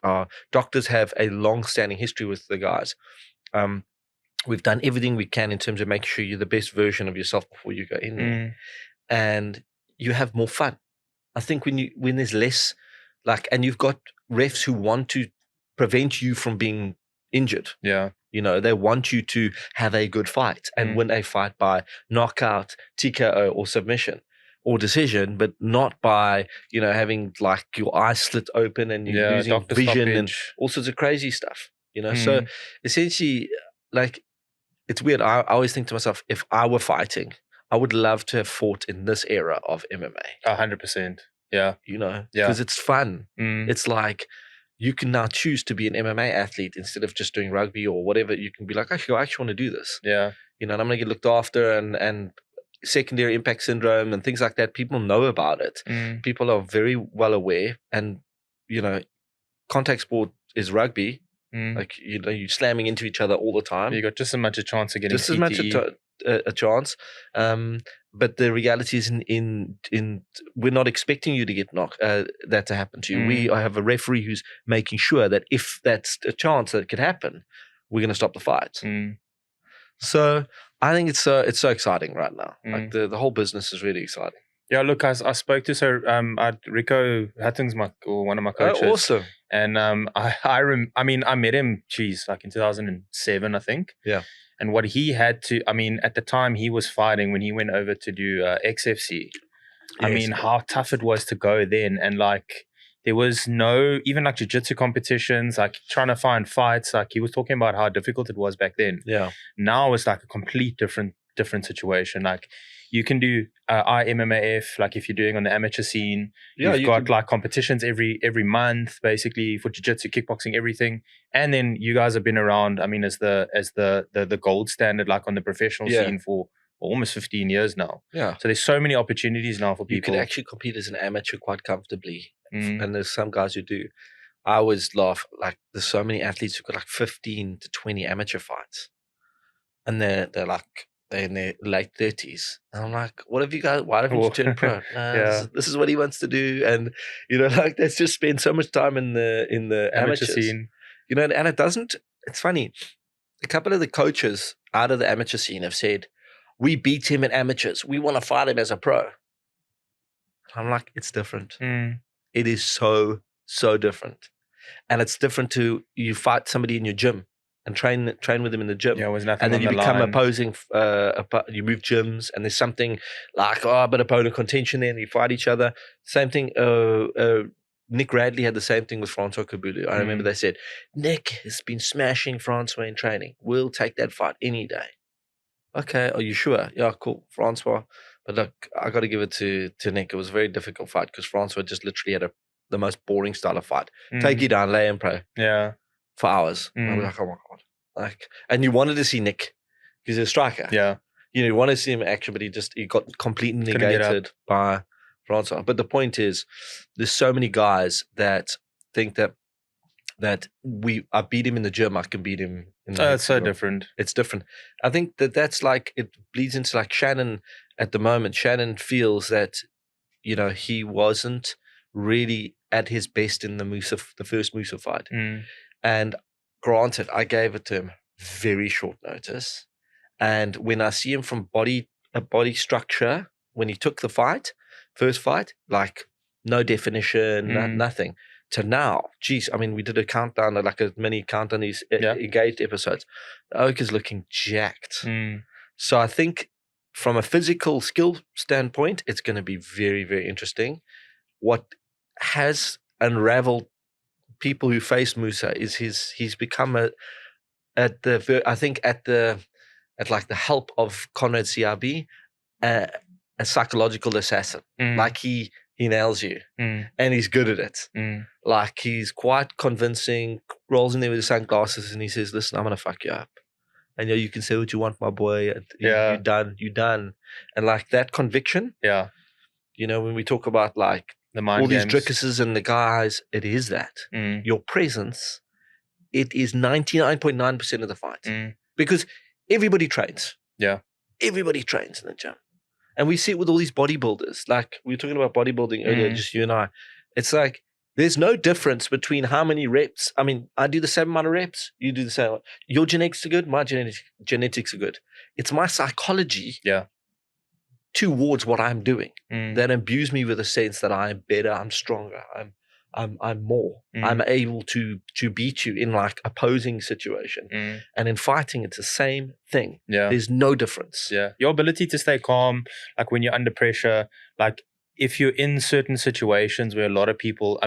Our doctors have a long-standing history with the guys. We've done everything we can in terms of making sure you're the best version of yourself before you go in there. And you have more fun. I think when there's less, and you've got refs who want to prevent you from being injured. Yeah. They want you to have a good fight and win a fight by knockout, TKO, or submission or decision, but not by, having your eyes slit open and you're losing vision and all sorts of crazy stuff, So essentially, it's weird. I always think to myself, if I were fighting, I would love to have fought in this era of MMA. 100%. Yeah. Because it's fun. It's like, you can now choose to be an MMA athlete instead of just doing rugby or whatever. You can be like, actually, I actually want to do this. Yeah. And I'm going to get looked after, and secondary impact syndrome and things like that. People know about it. People are very well aware. And, contact sport is rugby. You're slamming into each other all the time. You got just as much a chance of getting CTE. a chance. But the reality is, in we're not expecting you to get that to happen to you. We have a referee who's making sure that if that's a chance that it could happen, we're going to stop the fight. So I think it's so exciting right now. Like the whole business is really exciting. Yeah, look, I spoke to Rico Hatton's one of my coaches. Oh, awesome. And I met him, like in 2007, I think. Yeah. And what he had to, at the time he was fighting when he went over to do XFC. Yes. How tough it was to go then. And like, there was no, even like jiu-jitsu competitions, like trying to find fights. Like he was talking about how difficult it was back then. Yeah. Now it's like a complete different situation. Like you can do IMMAF, like if you're doing on the amateur scene. Yeah, you've got like competitions every month, basically for jiu-jitsu, kickboxing, everything. And then you guys have been around, as the gold standard, like on the professional scene for almost 15 years now. Yeah. So there's so many opportunities now for people. You can actually compete as an amateur quite comfortably. And there's some guys who do. I always laugh, like there's so many athletes who've got like 15 to 20 amateur fights. And they're in their late 30s. And I'm like, what have you guys, why haven't you turned pro? This is what he wants to do. And, like let's just spend so much time in the amateur scene. And it doesn't, it's funny. A couple of the coaches out of the amateur scene have said, we beat him in amateurs. We want to fight him as a pro. I'm like, it's different. It is so different. And it's different to you fight somebody in your gym and train with them in the gym. Yeah, it was nothing. And then you become opposing, you move gyms and there's something like, a bit of bone of contention there and you fight each other. Same thing, Nick Radley had the same thing with Francois Kabulu. I remember they said, Nick has been smashing Francois in training. We'll take that fight any day. Okay, are you sure? Yeah, cool, Francois. But look, I got to give it to Nick. It was a very difficult fight because Francois just literally had the most boring style of fight. Take you down, lay him pro. Yeah. For hours. I was like, oh my God. Like, and you wanted to see Nick because he's a striker. Yeah. You wanted to see him in action, but he got completely negated by Francois. But the point is, there's so many guys that think that I beat him in the gym, I can beat him in the it's so different. It's different. I think that's like, it bleeds into like Shannon at the moment. Shannon feels that, he wasn't really at his best in the first Musa fight. And granted, I gave it to him very short notice. And when I see him from body structure, when he took the first fight, like no definition, nothing. To now, we did a countdown, like a mini countdown, these engaged episodes. Oak is looking jacked. So I think from a physical skill standpoint, it's going to be very, very interesting. What has unraveled people who face Musa is he's become at the help of Conrad CRB, a psychological assassin. Like he nails you and he's good at it. Like he's quite convincing, rolls in there with his sunglasses and he says, listen, I'm going to fuck you up. And you can say what you want, my boy. You're done. And like that conviction. Yeah. When we talk about like the mind all games. These Drickuses and the guys, it is that. Your presence, it is 99.9% of the fight. Because everybody trains. Yeah. Everybody trains in the gym. And we see it with all these bodybuilders. Like we were talking about bodybuilding earlier, just you and I. It's like there's no difference between how many reps. I do the same amount of reps. You do the same. Your genetics are good. My genetics are good. It's my psychology towards what I'm doing that imbues me with a sense that I'm better, I'm stronger, I'm more. I'm able to beat you in like opposing situation. And in fighting, it's the same thing. Yeah. There's no difference. Yeah. Your ability to stay calm, like when you're under pressure, like if you're in certain situations where a lot of people, I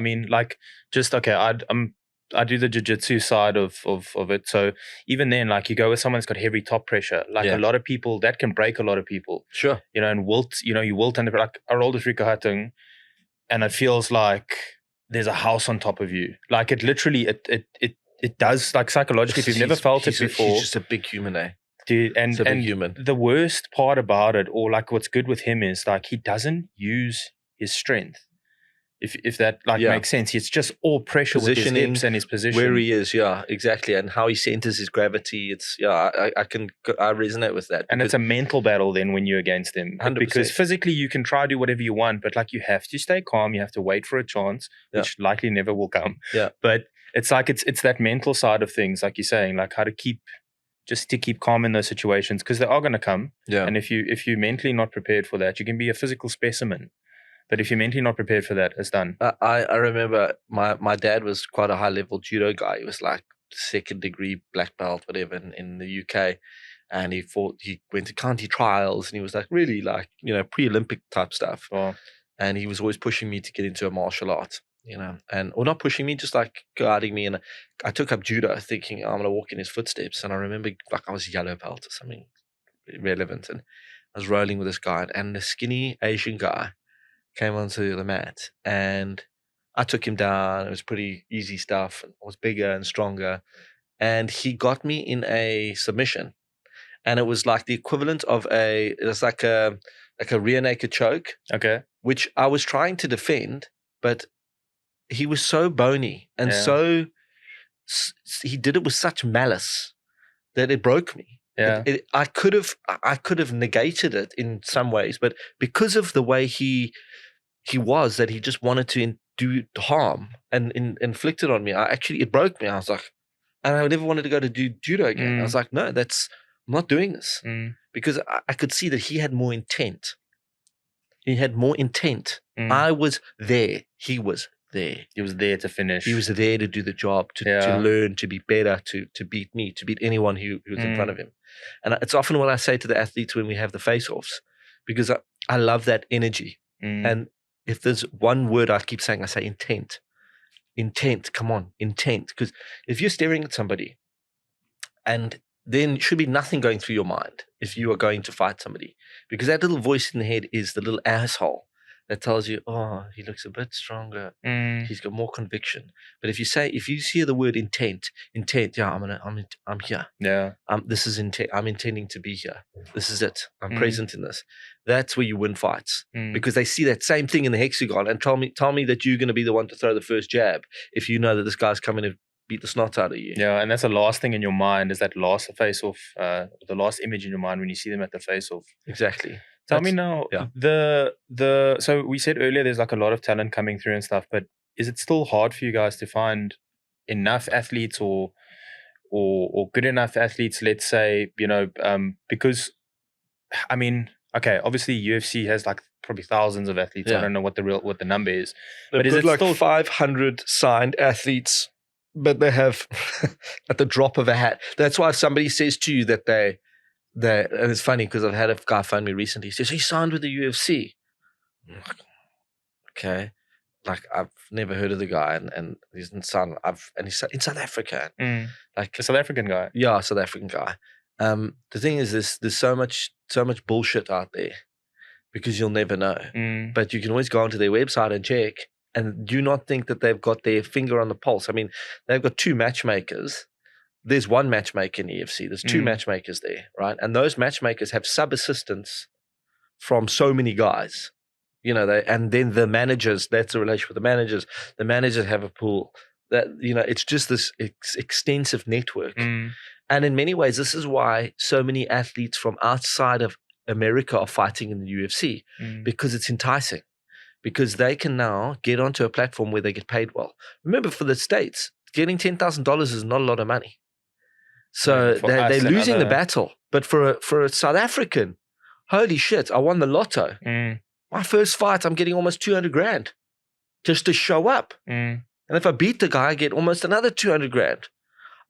do the jiu-jitsu side of it. So even then, like you go with someone that's got heavy top pressure, like a lot of people, that can break a lot of people. Sure. And wilt, you wilt under, like I rolled with Rico Hatton and it feels like there's a house on top of you. Like it literally, it does, like psychologically, if you've never felt it before. He's just a big human, eh? Dude, and human. The worst part about it, or like what's good with him is like he doesn't use his strength. If that makes sense. It's just all pressure with his hips and his position. Where he is, exactly. And how he centers his gravity. It's, I resonate with that. And it's a mental battle then when you're against him. 100%. Because physically you can try to do whatever you want, but like you have to stay calm. You have to wait for a chance, which likely never will come. Yeah. But it's like, it's that mental side of things, like you're saying, like how to keep calm in those situations, because they are going to come. Yeah. And if you're mentally not prepared for that, you can be a physical specimen. But if you're mentally not prepared for that, it's done. I remember my dad was quite a high-level judo guy. He was like second-degree black belt, whatever, in the UK. And he went to county trials, and he was like really like, pre-Olympic type stuff. Oh. And he was always pushing me to get into a martial art, or not pushing me, just like guiding me. And I took up judo thinking, I'm going to walk in his footsteps. And I remember like I was yellow belt or something relevant. And I was rolling with this guy, and the skinny Asian guy came onto the mat, and I took him down. It was pretty easy stuff. I was bigger and stronger, and he got me in a submission, and it was like the equivalent of a rear naked choke. Okay. Which I was trying to defend, but he was so bony and he did it with such malice that it broke me. Yeah. I could have negated it in some ways, but because of the way he was, that he just wanted to do harm and inflict it on me, it broke me. I was like, and I never wanted to go to do judo again. I was like, no, I'm not doing this, because I could see that he had more intent. I was there. He was there. He was there to finish. He was there to do the job, to learn, to be better, to beat me, to beat anyone who was in front of him. And it's often what I say to the athletes when we have the face-offs, because I love that energy. And if there's one word I keep saying, I say intent. Intent, come on, intent. Because if you're staring at somebody, and then should be nothing going through your mind if you are going to fight somebody, because that little voice in the head is the little asshole that tells you, oh, he looks a bit stronger. He's got more conviction. But if you hear the word intent, I'm here. Yeah. This is intent. I'm intending to be here. This is it. I'm present in this. That's where you win fights, because they see that same thing in the hexagon and tell me that you're going to be the one to throw the first jab if you know that this guy's coming to beat the snot out of you. Yeah, and that's the last thing in your mind, is that last face-off, the last image in your mind when you see them at the face-off. Exactly. Tell me now, so we said earlier there's like a lot of talent coming through and stuff, but is it still hard for you guys to find enough athletes or good enough athletes, let's say, because, I mean, okay, obviously UFC has like probably thousands of athletes. I don't know what the number is. But is it like still 500 signed athletes, but they have at the drop of a hat. That's why if somebody says to you that and it's funny because I've had a guy phone me recently. He says, he signed with the UFC. I'm like, okay. Like, I've never heard of the guy, and he's in South Africa. Like a South African guy. Yeah, South African guy. The thing is, there's so much bullshit out there, because you'll never know. But you can always go onto their website and check, and do not think that they've got their finger on the pulse. I mean, they've got 2 matchmakers. There's 1 matchmaker in EFC. There's 2 matchmakers there, right? And those matchmakers have sub-assistants from so many guys. And then the managers, that's a relation with the managers. The managers have a pool. That, it's just this extensive network. And in many ways, this is why so many athletes from outside of America are fighting in the UFC, because it's enticing. Because they can now get onto a platform where they get paid well. Remember, for the States, getting $10,000 is not a lot of money. So they're losing the battle. But for a South African, holy shit, I won the lotto. My first fight, I'm getting almost 200 grand just to show up. And if I beat the guy, I get almost another 200 grand.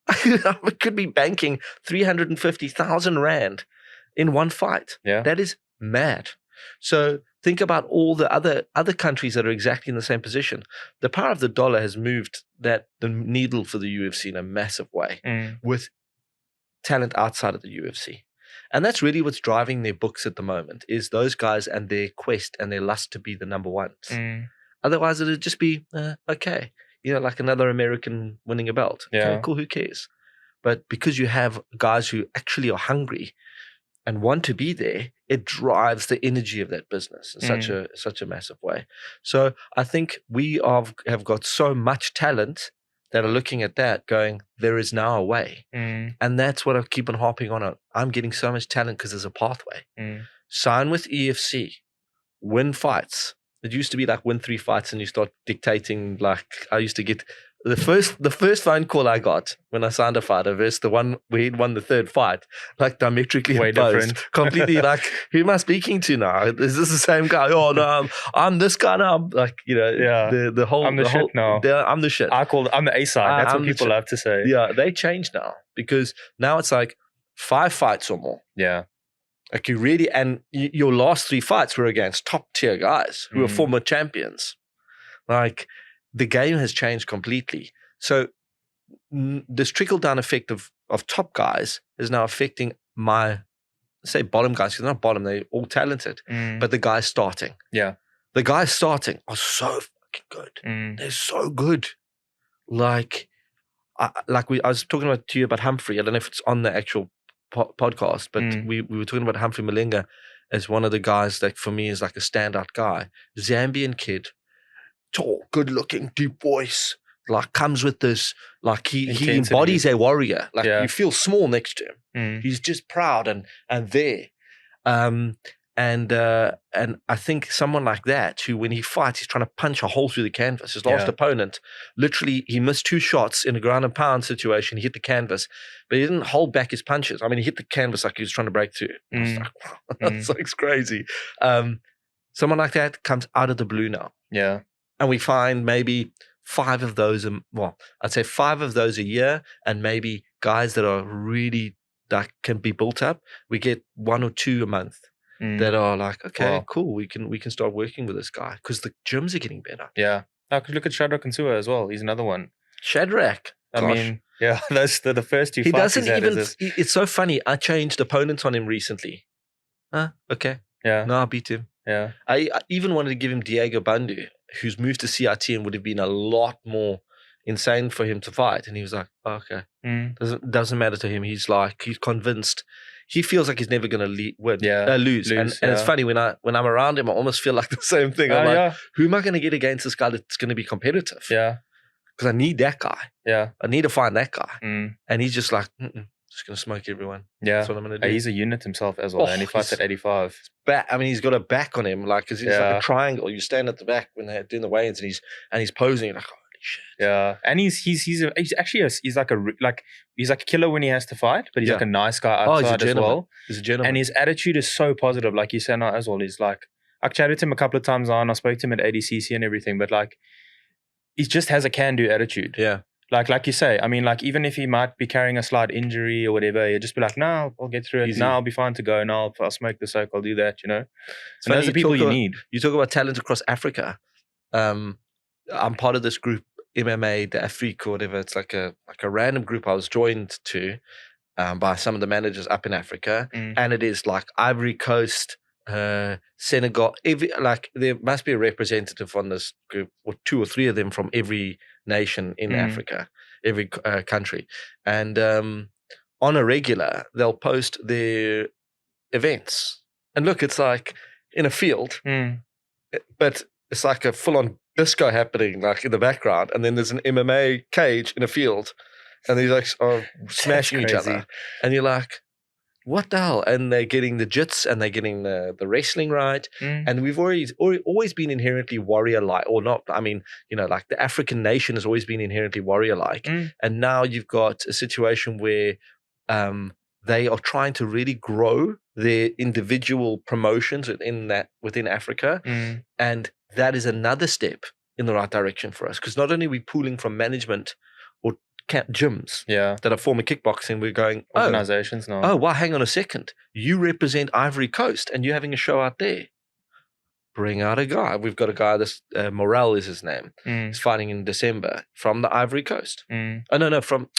I could be banking 350,000 rand in one fight. Yeah. That is mad. So think about all the other countries that are exactly in the same position. The power of the dollar has moved the needle for the UFC in a massive way with talent outside of the UFC. And that's really what's driving their books at the moment, is those guys and their quest and their lust to be the number ones. Otherwise, it'd just be, okay, like another American winning a belt. Yeah. Okay, cool, who cares? But because you have guys who actually are hungry and want to be there, it drives the energy of that business in such a massive way. So I think we have got so much talent that are looking at that going, there is now a way. And that's what I keep on harping on. I'm getting so much talent because there's a pathway. Sign with EFC, win fights. It used to be like win 3 fights and you start dictating. Like I used to get the first phone call I got when I signed a fighter versus the one where he'd won the 3rd fight, like diametrically way opposed, different. completely. Like, who am I speaking to now? Is this the same guy? Oh no, I'm this guy now. I'm like, the whole. I'm the shit now. I'm the shit. I'm the A side. That's what people love to say. Yeah, they changed now because now it's like 5 fights or more. Yeah. Like you really, and your last 3 fights were against top tier guys who are former champions. Like the game has changed completely. So this trickle down effect of top guys is now affecting my, say, bottom guys. Because they're not bottom, they're all talented. But the guys starting. Yeah. The guys starting are so fucking good. They're so good. Like, I was talking to you about Humphrey. I don't know if it's on the actual podcast, but we were talking about Humphrey Malinga as one of the guys that for me is like a standout guy. Zambian kid, tall, good looking, deep voice, like comes with this, like he embodies a warrior. Like you feel small next to him. He's just proud and there. And I think someone like that who, when he fights, he's trying to punch a hole through the canvas. His last opponent, literally, he missed 2 shots in a ground and pound situation. He hit the canvas, but he didn't hold back his punches. I mean, he hit the canvas like he was trying to break through. I was like, wow, that's like crazy. Someone like that comes out of the blue now. Yeah. And we find maybe 5 of those, I'd say 5 of those a year, and maybe guys that are really, that can be built up. We get 1 or 2 a month. That are like, okay, cool. We can start working with this guy because the gyms are getting better. Yeah. I could look at Shadrach Nsua as well. He's another one. Shadrach. I mean, yeah, that's the first 2 he fights doesn't even. It's so funny. I changed opponents on him recently. Okay. Yeah. No, I beat him. Yeah. I even wanted to give him Diego Bandu, who's moved to CIT and would have been a lot more insane for him to fight. And he was like, okay. Doesn't matter to him. He's convinced. He feels like he's never going to lose. And it's funny when I'm around him, I almost feel like the same thing. I'm like, who am I going to get against this guy that's going to be competitive? Yeah. Because I need that guy. Yeah. I need to find that guy. And he's just like, just going to smoke everyone. Yeah. That's what I'm going to do. He's a unit himself as well. And he fights at 85. He's got a back on him. Like, because he's like a triangle. You stand at the back when they're doing the weigh-ins and he's posing like, shit. Yeah, and he's like a killer when he has to fight, but he's like a nice guy outside as well. He's a gentleman, and his attitude is so positive. Like you said now as well, he's like, I chatted to him a couple of times on. I spoke to him at ADCC and everything, but like, he just has a can-do attitude. Yeah, like you say. I mean, like even if he might be carrying a slight injury or whatever, he'll just be like, "No, I'll get through it. Now I'll be fine to go. Now I'll smoke the soak. I'll do that." You know, and those are the people you need. You talk about talent across Africa. I'm part of this group. MMA, the Afrique or whatever. It's like a random group I was joined to by some of the managers up in Africa. And it is like Ivory Coast, Senegal, there must be a representative on this group, or 2 or 3 of them from every nation in Africa, every country. And on a regular, they'll post their events. And look, it's like in a field, but it's like a full-on disco happening like in the background, and then there's an MMA cage in a field, and these like are smashing each other, and you're like, what the hell? And they're getting the jits and they're getting the wrestling right, and we've always been inherently warrior-like, or not. I mean, like the African nation has always been inherently warrior-like, and now you've got a situation where they are trying to really grow their individual promotions within Africa, and that is another step in the right direction for us, because not only are we pooling from management or gyms that are former kickboxing, we're going organizations now. Oh, well, hang on a second. You represent Ivory Coast and you're having a show out there. Bring out a guy. We've got a guy, Morel is his name. He's fighting in December from the Ivory Coast. From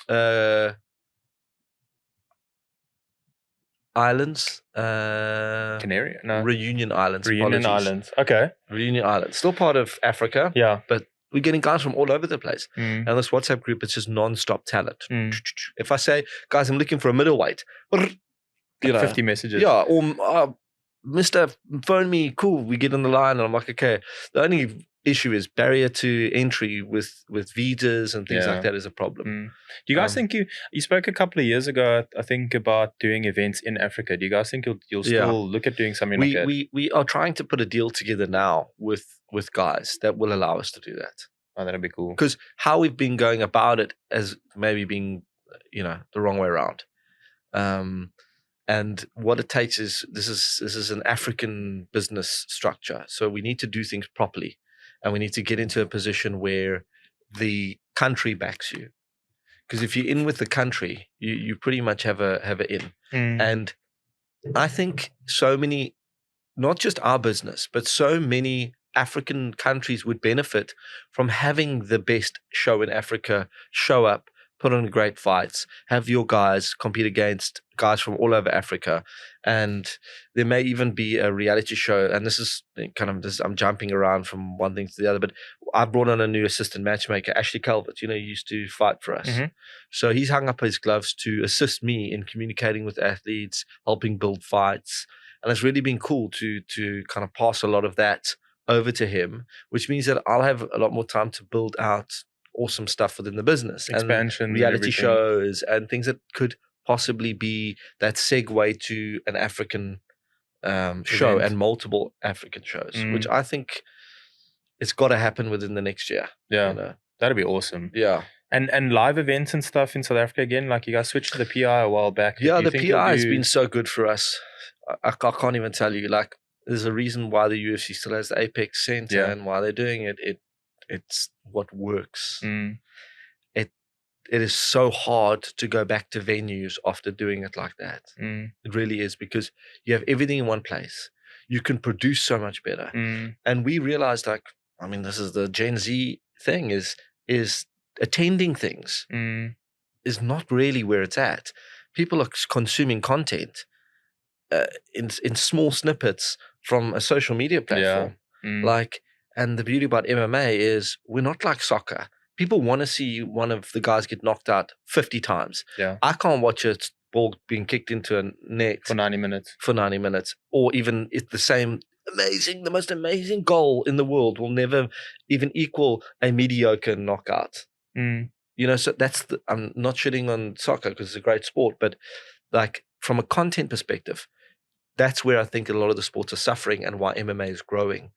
Islands, Canary, no, Reunion Islands. Reunion Islands. Okay, Reunion Islands, still part of Africa. Yeah, but we're getting guys from all over the place. And this WhatsApp group, it's just non-stop talent. If I say, guys, I'm looking for a middleweight, 50 messages. Yeah, or Mister, phone me. Cool. We get on the line, and I'm like, okay. The only issue is barrier to entry with visas and things like that is a problem. Do you guys think you spoke a couple of years ago, I think, about doing events in Africa? Do you guys think you'll still look at doing something like that? We are trying to put a deal together now with guys that will allow us to do that. Oh, that'd be cool. Because how we've been going about it as maybe being, the wrong way around. And what it takes is this is an African business structure. So we need to do things properly. And we need to get into a position where the country backs you. Because if you're in with the country, you pretty much have an in. And I think so many, not just our business, but so many African countries would benefit from having the best show in Africa show up, put on great fights, have your guys compete against guys from all over Africa. And there may even be a reality show. And this is kind of this, I'm jumping around from one thing to the other, but I brought on a new assistant matchmaker, Ashley Calvert, he used to fight for us. So he's hung up his gloves to assist me in communicating with athletes, helping build fights. And it's really been cool to kind of pass a lot of that over to him, which means that I'll have a lot more time to build out awesome stuff within the business, expansion, and reality shows and things that could possibly be that segue to an African show and multiple African shows, which I think it's got to happen within the next year. That'd be awesome. And live events and stuff in South Africa again, like you guys switched to the PI a while back. The PI has been so good for us. I can't even tell you, like, there's a reason why the UFC still has the Apex Center and why they're doing it. It's what works. It is so hard to go back to venues after doing it like that. It really is, because you have everything in one place. You can produce so much better. And we realized, like, I mean, this is the Gen Z thing, is attending things is not really where it's at. People are consuming content in small snippets from a social media platform. And the beauty about MMA is we're not like soccer. People want to see one of the guys get knocked out 50 times. I can't watch a ball being kicked into a net for 90 minutes. Or even if the most amazing goal in the world will never even equal a mediocre knockout. So I'm not shitting on soccer because it's a great sport, but like from a content perspective, that's where I think a lot of the sports are suffering, and why MMA is growing.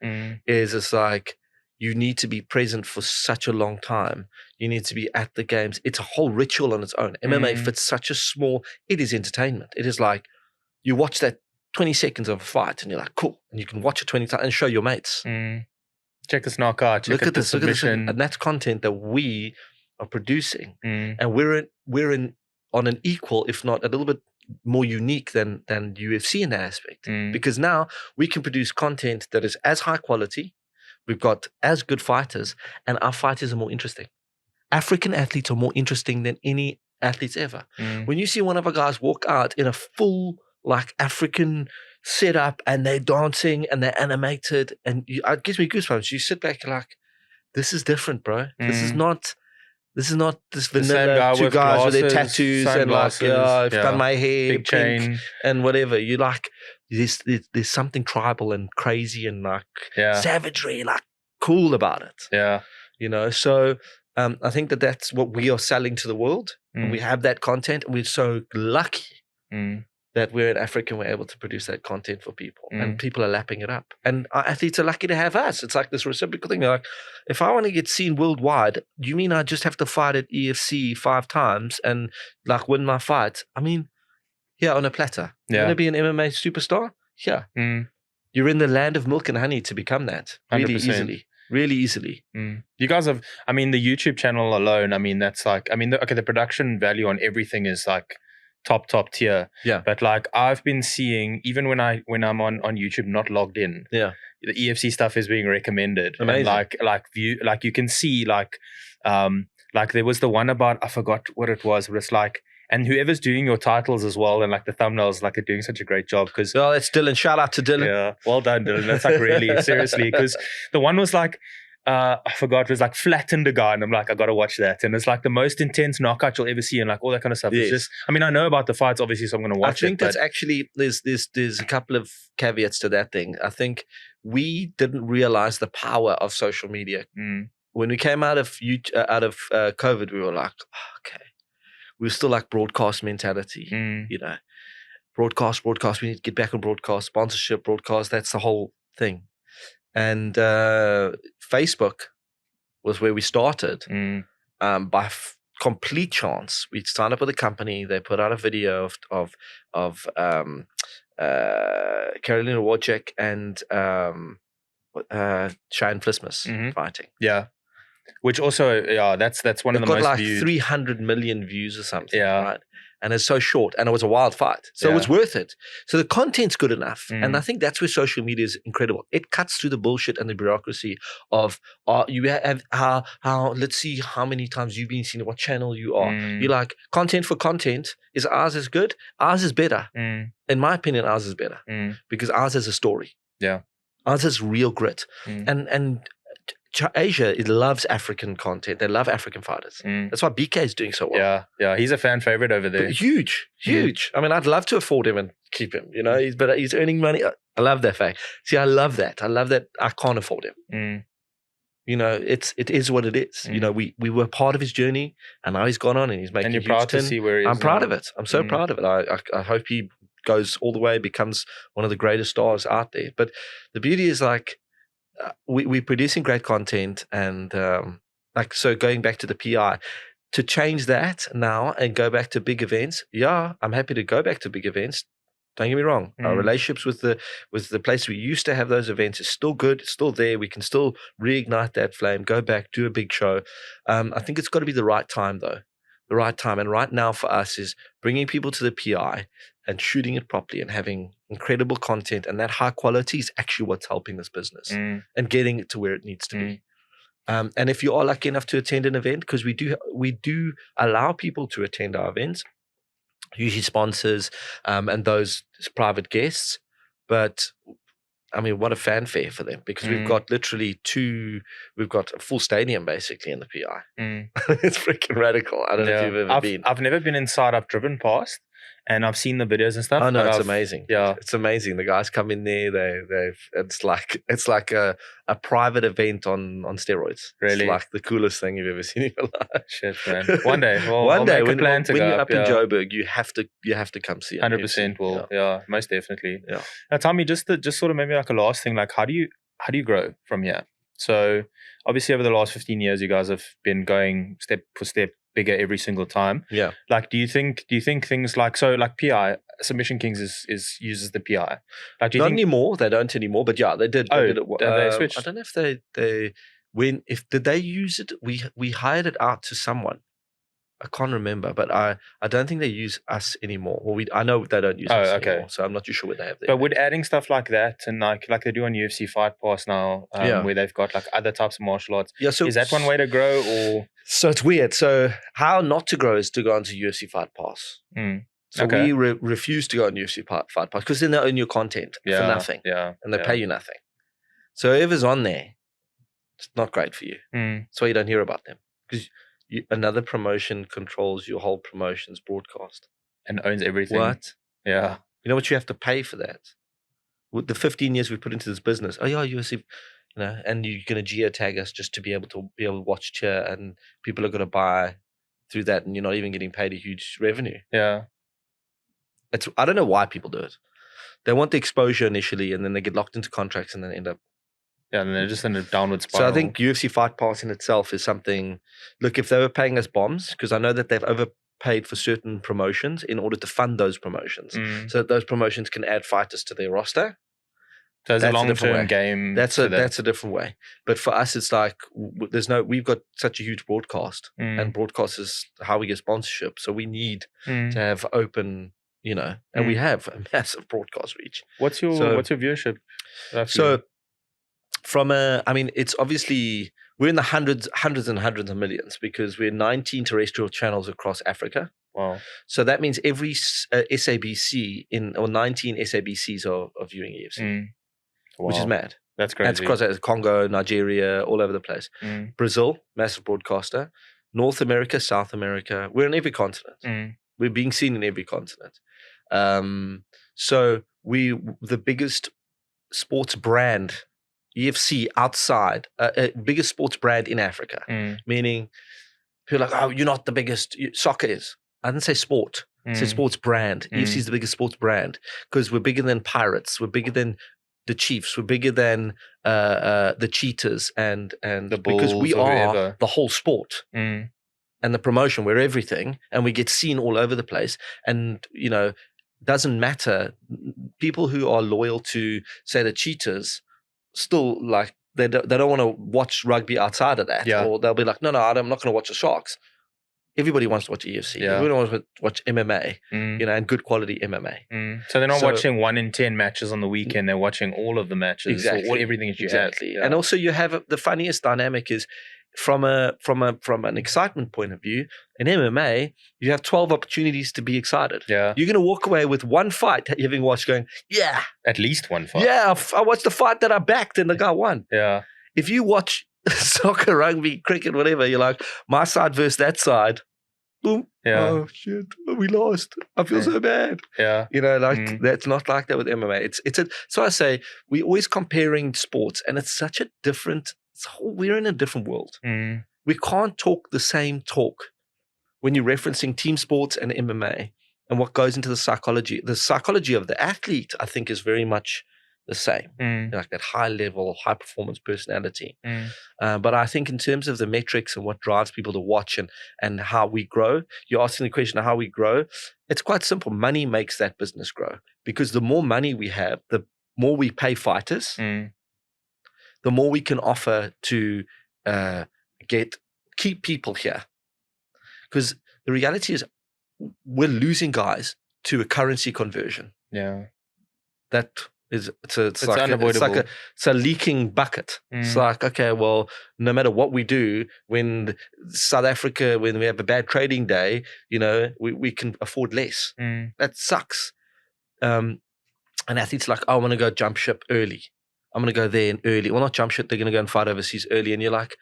It's like you need to be present for such a long time. You need to be at the games. It's a whole ritual on its own. MMA fits such a small. It is entertainment. It is like you watch that 20 seconds of a fight, and you're like, cool, and you can watch it 20 times and show your mates. Check this knockout. Look at this submission. And that's content that we are producing, and we're on an equal, if not a little bit more unique than UFC in that aspect, because now we can produce content that is as high quality, we've got as good fighters, and our fighters are more interesting. African athletes are more interesting than any athletes ever. When you see one of our guys walk out in a full like African setup and they're dancing and they're animated, and it gives me goosebumps. You sit back, you're like, this is different, bro. This is not this vanilla two guys with their tattoos and like, I've done my hair big chain and whatever. You like, there's something tribal and crazy and like savagery, like cool about it. So I think that's what we are selling to the world. And we have that content, and we're so lucky that we're in Africa and we're able to produce that content for people, and people are lapping it up. And our athletes are lucky to have us. It's like this reciprocal thing. They're like, if I want to get seen worldwide, do you mean I just have to fight at EFC 5 times and like win my fight? I mean, on a platter. You want to be an MMA superstar? You're in the land of milk and honey to become that really easily. You guys have, I mean, the YouTube channel alone, I mean, that's like, I mean, the production value on everything is like top tier. But like I've been seeing, even when I'm on YouTube not logged in, the EFC stuff is being recommended. Amazing. And like you can see like there was the one about, I forgot what it was, but it's like, and whoever's doing your titles as well and like the thumbnails, like they're doing such a great job. Because it's Dylan. Shout out to Dylan. Well done, Dylan. That's like really seriously, because the one was like I forgot, it was like flattened a guy, and I'm like, I gotta watch that. And it's like the most intense knockout you'll ever see, and like all that kind of stuff. Yes. It's just, I mean, I know about the fights, obviously, so I'm gonna watch it. I think that's actually, there's a couple of caveats to that thing. I think we didn't realize the power of social media. When we came out of COVID, we were like, okay, we were still like broadcast mentality, you know, broadcast. We need to get back on broadcast, sponsorship, broadcast. That's the whole thing. And Facebook was where we started. By complete chance, we signed up with a company. They put out a video of Carolina Wojcik and Shane Flismus fighting. Yeah. Which also, that's one of the most got like viewed. 300 million views or something, Yeah. right? And it's so short, and it was a wild fight, so it was worth it. So the content's good enough, and I think that's where social media is incredible. It cuts through the bullshit and the bureaucracy of you have how let's see how many times you've been seen, what channel you are. You're like, content for content, is ours is good? Ours is better. In my opinion, ours is better because ours has a story. Yeah, ours has real grit, and Asia, it loves African content. They love African fighters. That's why BK is doing so well. Yeah, he's a fan favorite over there. But huge. I mean, I'd love to afford him and keep him. You know, he's earning money. I love that fact. See, I love that. I can't afford him. You know, it is what it is. You know, we were part of his journey, and now he's gone on and he's making. And you're proud to see where he is. I'm proud of it. I'm so proud of it. I hope he goes all the way, becomes one of the greatest stars out there. But the beauty is like. We're producing great content, and so going back to the PI, to change that now and go back to big events. Yeah, I'm happy to go back to big events. Don't get me wrong. Our relationships with the place we used to have those events is still good. It's still there. We can still reignite that flame. Go back, do a big show. I think it's got to be the right time though. The right time, and right now for us is bringing people to the PI and shooting it properly and having incredible content, and that high quality is actually what's helping this business and getting it to where it needs to be. And if you are lucky enough to attend an event, because we do allow people to attend our events, usually sponsors and those private guests, but I mean, what a fanfare for them, because we've got we've got a full stadium basically in the PI. It's freaking radical. I don't know if you've ever been. I've never been inside. I've driven past and I've seen the videos and stuff. Oh no, it's amazing. Yeah, it's amazing. The guys come in there. It's like a private event on steroids. Really, it's like the coolest thing you've ever seen in your life. Shit, man. One day, when you're up in Joburg, you have to come see it. 100% will. Yeah, most definitely. Yeah. Now, tell me, just sort of maybe like a last thing, like how do you grow from here? So obviously over the last 15 years, you guys have been going step for step bigger every single time. Yeah. Like, do you think things like PI Submission Kings uses the PI? Like, do you not think anymore? They don't anymore. But yeah, they did. They switched. I don't know if did they use it? We hired it out to someone. I can't remember, but I don't think they use us anymore. Well, I know they don't use us anymore, so I'm not too sure what they have there. But with adding stuff like that, and like they do on UFC Fight Pass now, where they've got like other types of martial arts. Yeah, so is that one way to grow, or? So it's weird. So how not to grow is to go onto UFC Fight Pass. So we refuse to go on UFC Fight Pass because then they own your content for nothing. Yeah, and they pay you nothing. So whoever's on there, it's not great for you. That's why you don't hear about them, because another promotion controls your whole promotion's broadcast and owns everything. What? Yeah. You know what you have to pay for that? With the 15 years we put into this business, UFC, and you're going to geotag us just to be able to watch, cheer, and people are going to buy through that, and you're not even getting paid a huge revenue. Yeah. I don't know why people do it. They want the exposure initially, and then they get locked into contracts, and then end up. Yeah, and they're just in a downward spiral. So I think UFC Fight Pass in itself is something. Look, if they were paying us bombs, because I know that they've overpaid for certain promotions in order to fund those promotions, so that those promotions can add fighters to their roster. So it's a long-term game. That's a different way. But for us, it's like we've got such a huge broadcast, and broadcast is how we get sponsorship. So we need to have open, and we have a massive broadcast reach. What's your viewership? So. It's obviously we're in the hundreds and hundreds of millions, because we're 19 terrestrial channels across Africa. Wow! So that means every SABC or 19 SABCs are viewing EFC, which is mad. That's And it's crazy. across Congo, Nigeria, all over the place. Brazil, massive broadcaster. North America, South America. We're in every continent. We're being seen in every continent. So the biggest sports brand, EFC outside, biggest sports brand in Africa. Meaning, people are like, oh, you're not the biggest. Soccer is. I didn't say sport. I said sports brand. EFC is the biggest sports brand because we're bigger than Pirates. We're bigger than the Chiefs. We're bigger than the Cheetahs and the Bulls, because we or are whoever. the whole sport. And the promotion, we're everything, and we get seen all over the place. And, doesn't matter. People who are loyal to, say, the Cheetahs, still like, they don't want to watch rugby outside of that. Yeah. Or they'll be like, no, I'm not going to watch the Sharks. Everybody wants to watch EFC. Yeah. Everybody wants to watch MMA, and good quality MMA. So they're not watching 1 in 10 matches on the weekend. They're watching all of the matches. Exactly. Or everything that you have. Yeah. And also you have the funniest dynamic is from an excitement point of view, in MMA, you have 12 opportunities to be excited. Yeah. You're going to walk away with one fight that you've watched going, yeah. At least one fight. Yeah, I watched the fight that I backed and the guy won. Yeah. If you watch soccer, rugby, cricket, whatever, you're like, my side versus that side. Boom. Yeah. Oh, shit. We lost. I feel so bad. Yeah. That's not like that with MMA. So I say, we're always comparing sports, and it's such a different, we're in a different world. We can't talk the same talk when you're referencing team sports and MMA and what goes into the psychology. The psychology of the athlete, I think, is very much the same, like that high level, high performance personality. But I think in terms of the metrics and what drives people to watch and how we grow, you're asking the question of how we grow. It's quite simple. Money makes that business grow, because the more money we have, the more we pay fighters, the more we can offer to keep people here. Because the reality is we're losing guys to a currency conversion. Yeah. That is, it's like unavoidable. It's a leaking bucket. It's like, okay, well, no matter what we do, when South Africa, when we have a bad trading day, we can afford less. That sucks. And athletes are like, oh, I want to go jump ship early. I'm going to go there and early. Well, not jump ship. They're going to go and fight overseas early. And you're like,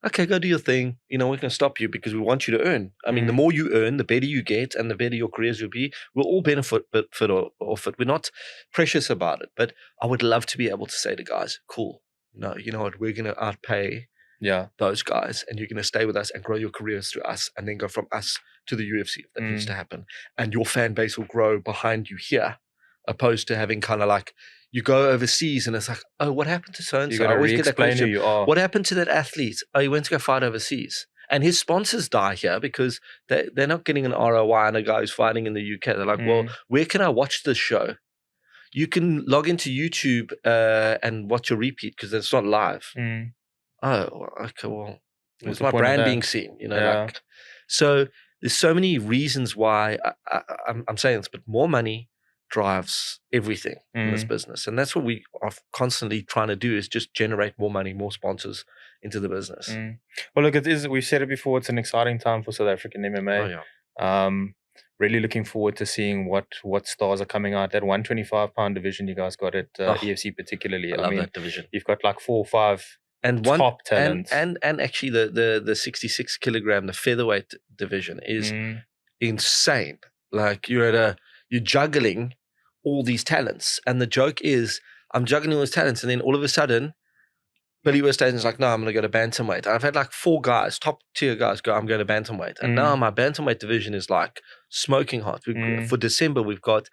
okay, go do your thing. We're going to stop you because we want you to earn. I mean, the more you earn, the better you get, and the better your careers will be. We'll all benefit off it. We're not precious about it. But I would love to be able to say to guys, cool, no, you know what? We're going to outpay those guys, and you're going to stay with us and grow your careers through us, and then go from us to the UFC if that needs to happen. And your fan base will grow behind you here, opposed to having kind of like, you go overseas and it's like, oh, what happened to so-and-so? You got to re-explain who you are. What happened to that athlete? Oh, he went to go fight overseas. And his sponsors die here because they're not getting an ROI on a guy who's fighting in the UK. They're like, well, where can I watch this show? You can log into YouTube and watch a repeat because it's not live. Oh, okay, well, what's my brand being seen? So there's so many reasons why I'm saying this, but more money drives everything in this business. And that's what we are constantly trying to do, is just generate more money, more sponsors into the business. Well, look, we've said it before, it's an exciting time for South African MMA. Oh, yeah. Really looking forward to seeing what stars are coming out. That 125-pound division you guys got at EFC particularly. I love that division. You've got like 4 or 5 top talents. And actually the 66 kilogram, the featherweight division is insane. Like you're juggling all these talents. And the joke is, I'm juggling all these talents, and then all of a sudden, Billy Westhaven's like, no, I'm going to go to bantamweight. I've had like 4 guys, top tier guys, go, I'm going to bantamweight. And now my bantamweight division is like smoking hot. For December, we've got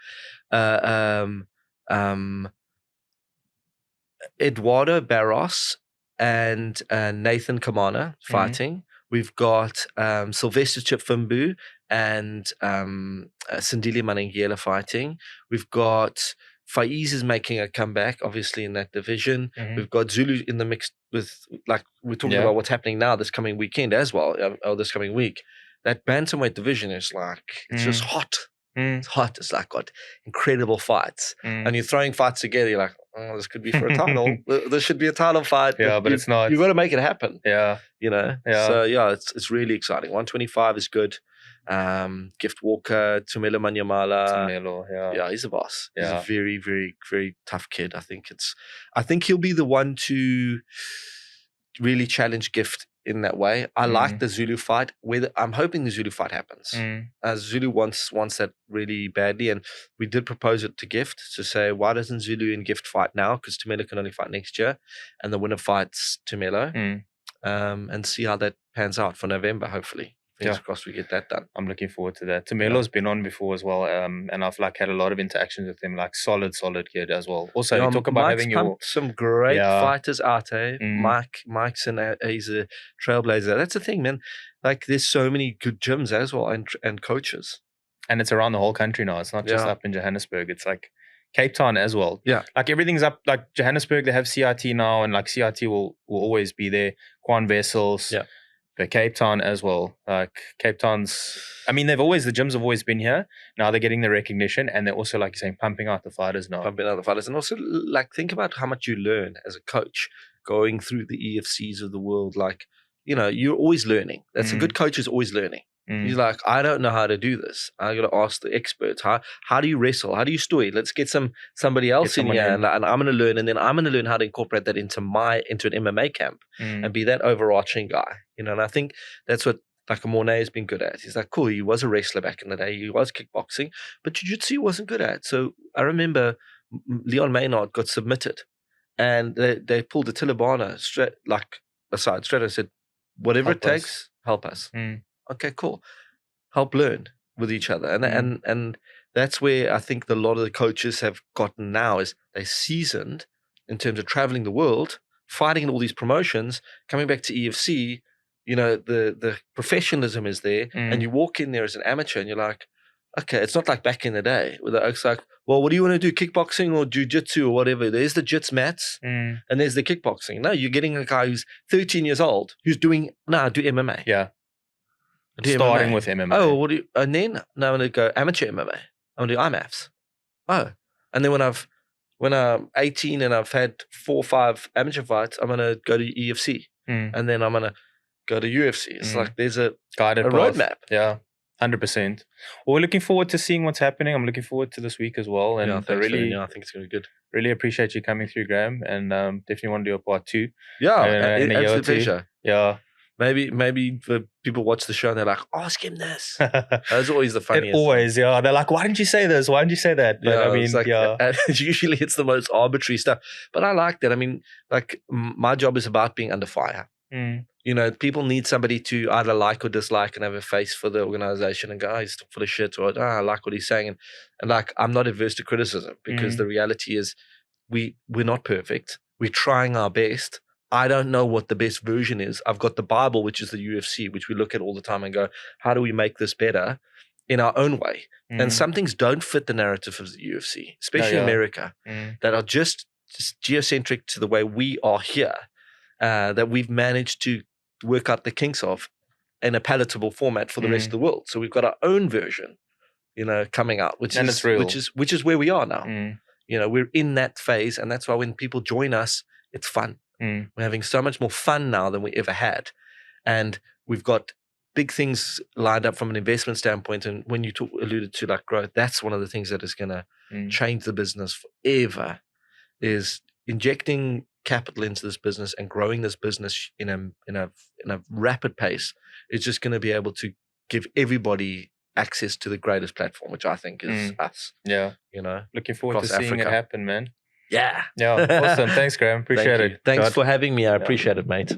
Eduardo Barros and Nathan Kamana fighting. We've got Sylvester Chipfimbu and Sindile Manengela fighting. We've got Faiz is making a comeback, obviously, in that division. We've got Zulu in the mix with, like, we're talking about what's happening now this coming weekend as well, or this coming week. That bantamweight division is like, it's just hot. It's hot. It's like got incredible fights. And you're throwing fights together, you're like, oh, this could be for a title. This should be a title fight. Yeah, but it's not. You've got to make it happen. Yeah. So, yeah, it's really exciting. 125 is good. Gift Walker, Tumelo Manyamala. Tumelo, Yeah, he's a boss. He's Yeah. a very, very, very tough kid. I think he'll be the one to really challenge Gift in that way. I like the Zulu fight. I'm hoping the Zulu fight happens. Zulu wants that really badly, and we did propose it to Gift to say, why doesn't Zulu and Gift fight now? Because Tumelo can only fight next year, and the winner fights Tumelo, and see how that pans out for November. Hopefully, fingers crossed we get that done. I'm looking forward to that. Tumelo's been on before as well, and I've had a lot of interactions with him. Solid kid as well. Also, you talk about Mike's having some great fighters out, eh? Mike's he's a trailblazer. That's the thing, man. There's so many good gyms as well, and coaches. And it's around the whole country now. It's not just up in Johannesburg. It's Cape Town as well. Yeah. Everything's up. Johannesburg, they have CIT now, and CIT will always be there. Quan Vessels. Yeah. But Cape Town as well. Cape Town's, the gyms have always been here. Now they're getting the recognition, and they're also, like you're saying, pumping out the fighters now. Pumping out the fighters. And also, think about how much you learn as a coach going through the EFCs of the world. You're always learning. That's a good coach is always learning. He's like, I don't know how to do this. I got to ask the experts. How do you wrestle? How do you story? Let's get somebody else in here, and I'm going to learn, and then I'm going to learn how to incorporate that into an MMA camp and be that overarching guy. And I think that's what Mornay has been good at. He's like, cool. He was a wrestler back in the day. He was kickboxing, but jiu-jitsu he wasn't good at. So I remember Leon Maynard got submitted, and they pulled the Tilibana straight and said, whatever it takes, help us. Okay, cool. Help learn with each other. And that's where I think a lot of the coaches have gotten now is they're seasoned in terms of traveling the world, fighting in all these promotions, coming back to EFC, the professionalism is there, and you walk in there as an amateur and you're like, okay, it's not like back in the day where it's like, well, what do you want to do, kickboxing or jiu-jitsu or whatever? There's the jits mats and there's the kickboxing. No, you're getting a guy who's 13 years old who's do MMA. Yeah. Starting with MMA. Oh, and then now I'm going to go amateur MMA. I'm going to do IMAFs. Oh, and then when I'm 18 and I've had 4 or 5 amateur fights, I'm going to go to EFC, and then I'm going to go to UFC. It's there's a guided roadmap. Yeah, 100%. Well, we're looking forward to seeing what's happening. I'm looking forward to this week as well, and I think it's going to be good. Really appreciate you coming through, Graeme, and definitely want to do a part 2. Yeah, absolute pleasure. Yeah. Maybe the people watch the show and they're like, ask him this. That's always the funniest. Always, yeah. They're like, why didn't you say this? Why didn't you say that? But usually it's the most arbitrary stuff. But I like that. My job is about being under fire. People need somebody to either like or dislike and have a face for the organization and go, oh, he's full of shit, or I like what he's saying. And I'm not averse to criticism, because the reality is we're not perfect. We're trying our best. I don't know what the best version is. I've got the Bible, which is the UFC, which we look at all the time and go, how do we make this better in our own way? And some things don't fit the narrative of the UFC, especially America, that are just geocentric to the way we are here, that we've managed to work out the kinks of in a palatable format for the rest of the world. So we've got our own version, coming out, it's real. which is where we are now. We're in that phase, and that's why when people join us, it's fun. We're having so much more fun now than we ever had. And we've got big things lined up from an investment standpoint. And when you alluded to growth, that's one of the things that is going to change the business forever, is injecting capital into this business and growing this business in a rapid pace. It's just going to be able to give everybody access to the greatest platform, which I think is us. Yeah. Looking forward to seeing it happen, man. Yeah. Yeah. Awesome. Thanks, Graeme. Appreciate it. Thanks for having me. I appreciate it, mate.